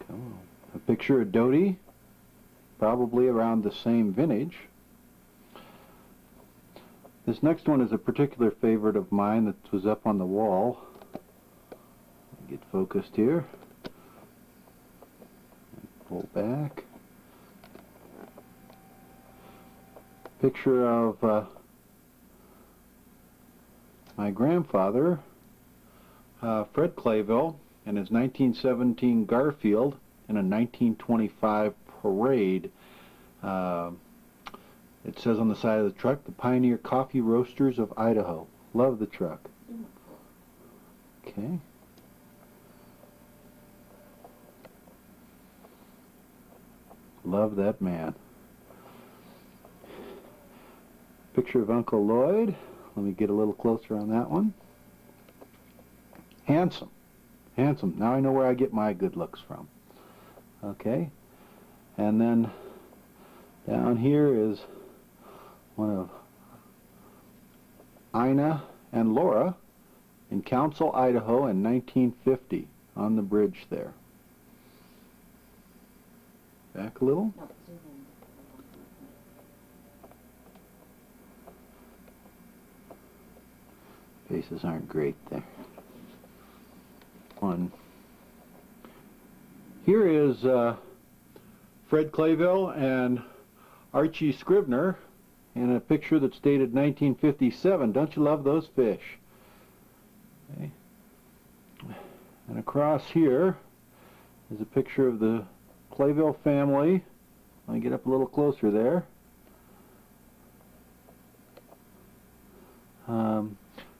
Come on. A picture of Dodie, probably around the same vintage. This next one is a particular favorite of mine that was up on the wall. Get focused here. Pull back. Picture of my grandfather, Fred Clayville, and his 1917 Garfield in a 1925 parade. It says on the side of the truck, the Pioneer Coffee Roasters of Idaho. Love the truck. Okay. Love that man. Picture of Uncle Lloyd. Let me get a little closer on that one. Handsome. Handsome. Now I know where I get my good looks from. Okay. And then down here is one of Ina and Lora in Council, Idaho in 1950 on the bridge there. Back a little. Faces aren't great there. One. Here is Fred Clayville and Archie Scrivner in a picture that's dated 1957. Don't you love those fish? Okay. And across here is a picture of the Clayville family. Let me get up a little closer there.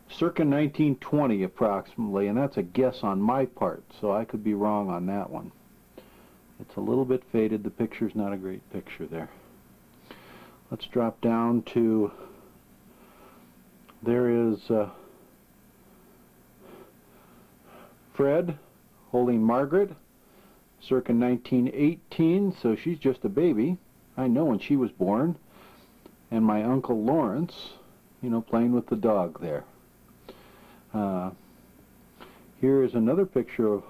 Circa 1920 approximately, and that's a guess on my part, so I could be wrong on that one. It's a little bit faded. The picture's not a great picture there. Let's drop down to, there is Fred holding Margaret, circa 1918, so she's just a baby. I know when she was born. And my Uncle Lawrence, you know, playing with the dog there. Here is another picture of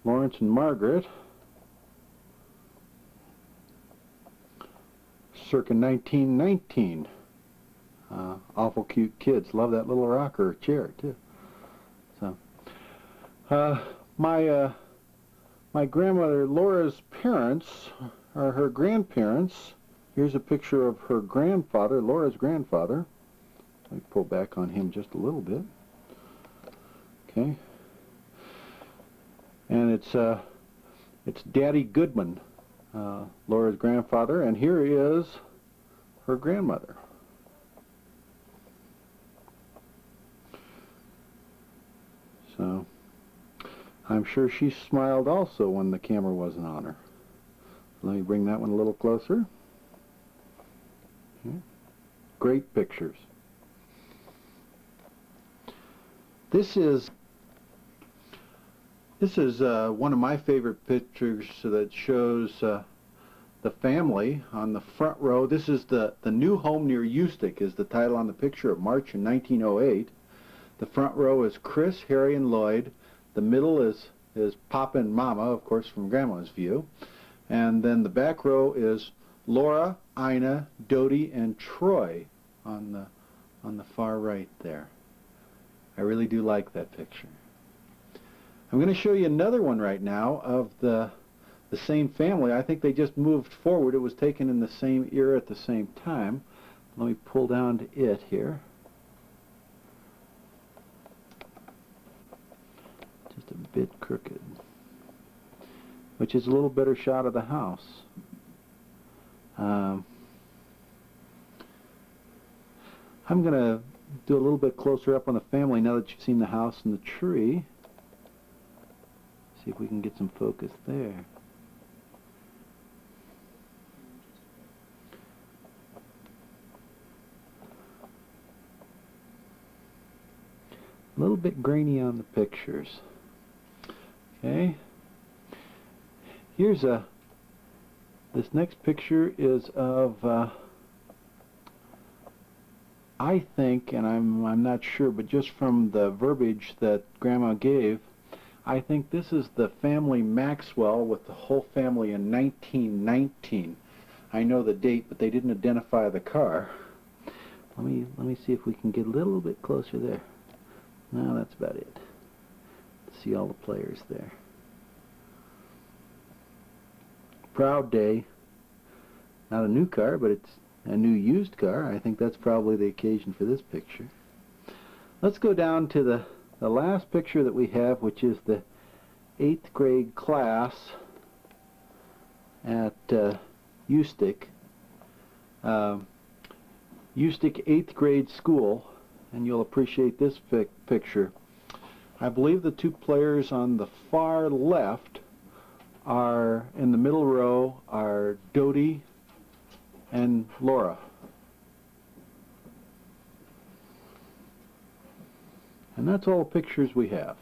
Lawrence and Margaret, circa 1919. Awful cute kids. Love that little rocker chair too. So, my grandmother Laura's parents are her grandparents. Here's a picture of her grandfather, Laura's grandfather. Let me pull back on him just a little bit. Okay. And it's Daddy Goodman, Laura's grandfather, and here is her grandmother. So I'm sure she smiled also when the camera wasn't on her. Let me bring that one a little closer. Okay. Great pictures. This is one of my favorite pictures that shows the family on the front row. This is the new home near Eustic is the title on the picture of March in 1908. The front row is Chris, Harry, and Lloyd. The middle is Papa and Mama, of course, from Grandma's view. And then the back row is Lora, Ina, Dodie, and Troy on the far right there. I really do like that picture. I'm going to show you another one right now of the same family. I think they just moved forward. It was taken in the same era at the same time. Let me pull down to it here. Just a bit crooked. Which is a little better shot of the house. I'm going to do a little bit closer up on the family now that you've seen the house and the tree. See if we can get some focus there. A little bit grainy on the pictures. Okay. Here's this next picture is of I think, and I'm not sure, but just from the verbiage that Grandma gave, I think this is the family Maxwell with the whole family in 1919. I know the date, but they didn't identify the car. Let me see if we can get a little bit closer there. No, that's about it. See all the players there. Proud day. Not a new car, but it's a new used car. I think that's probably the occasion for this picture. Let's go down to the last picture that we have, which is the 8th grade class at Eustic. Ustick 8th grade school, and you'll appreciate this picture. I believe the two players on the far left are, in the middle row, are Dodie and Lora. And that's all the pictures we have.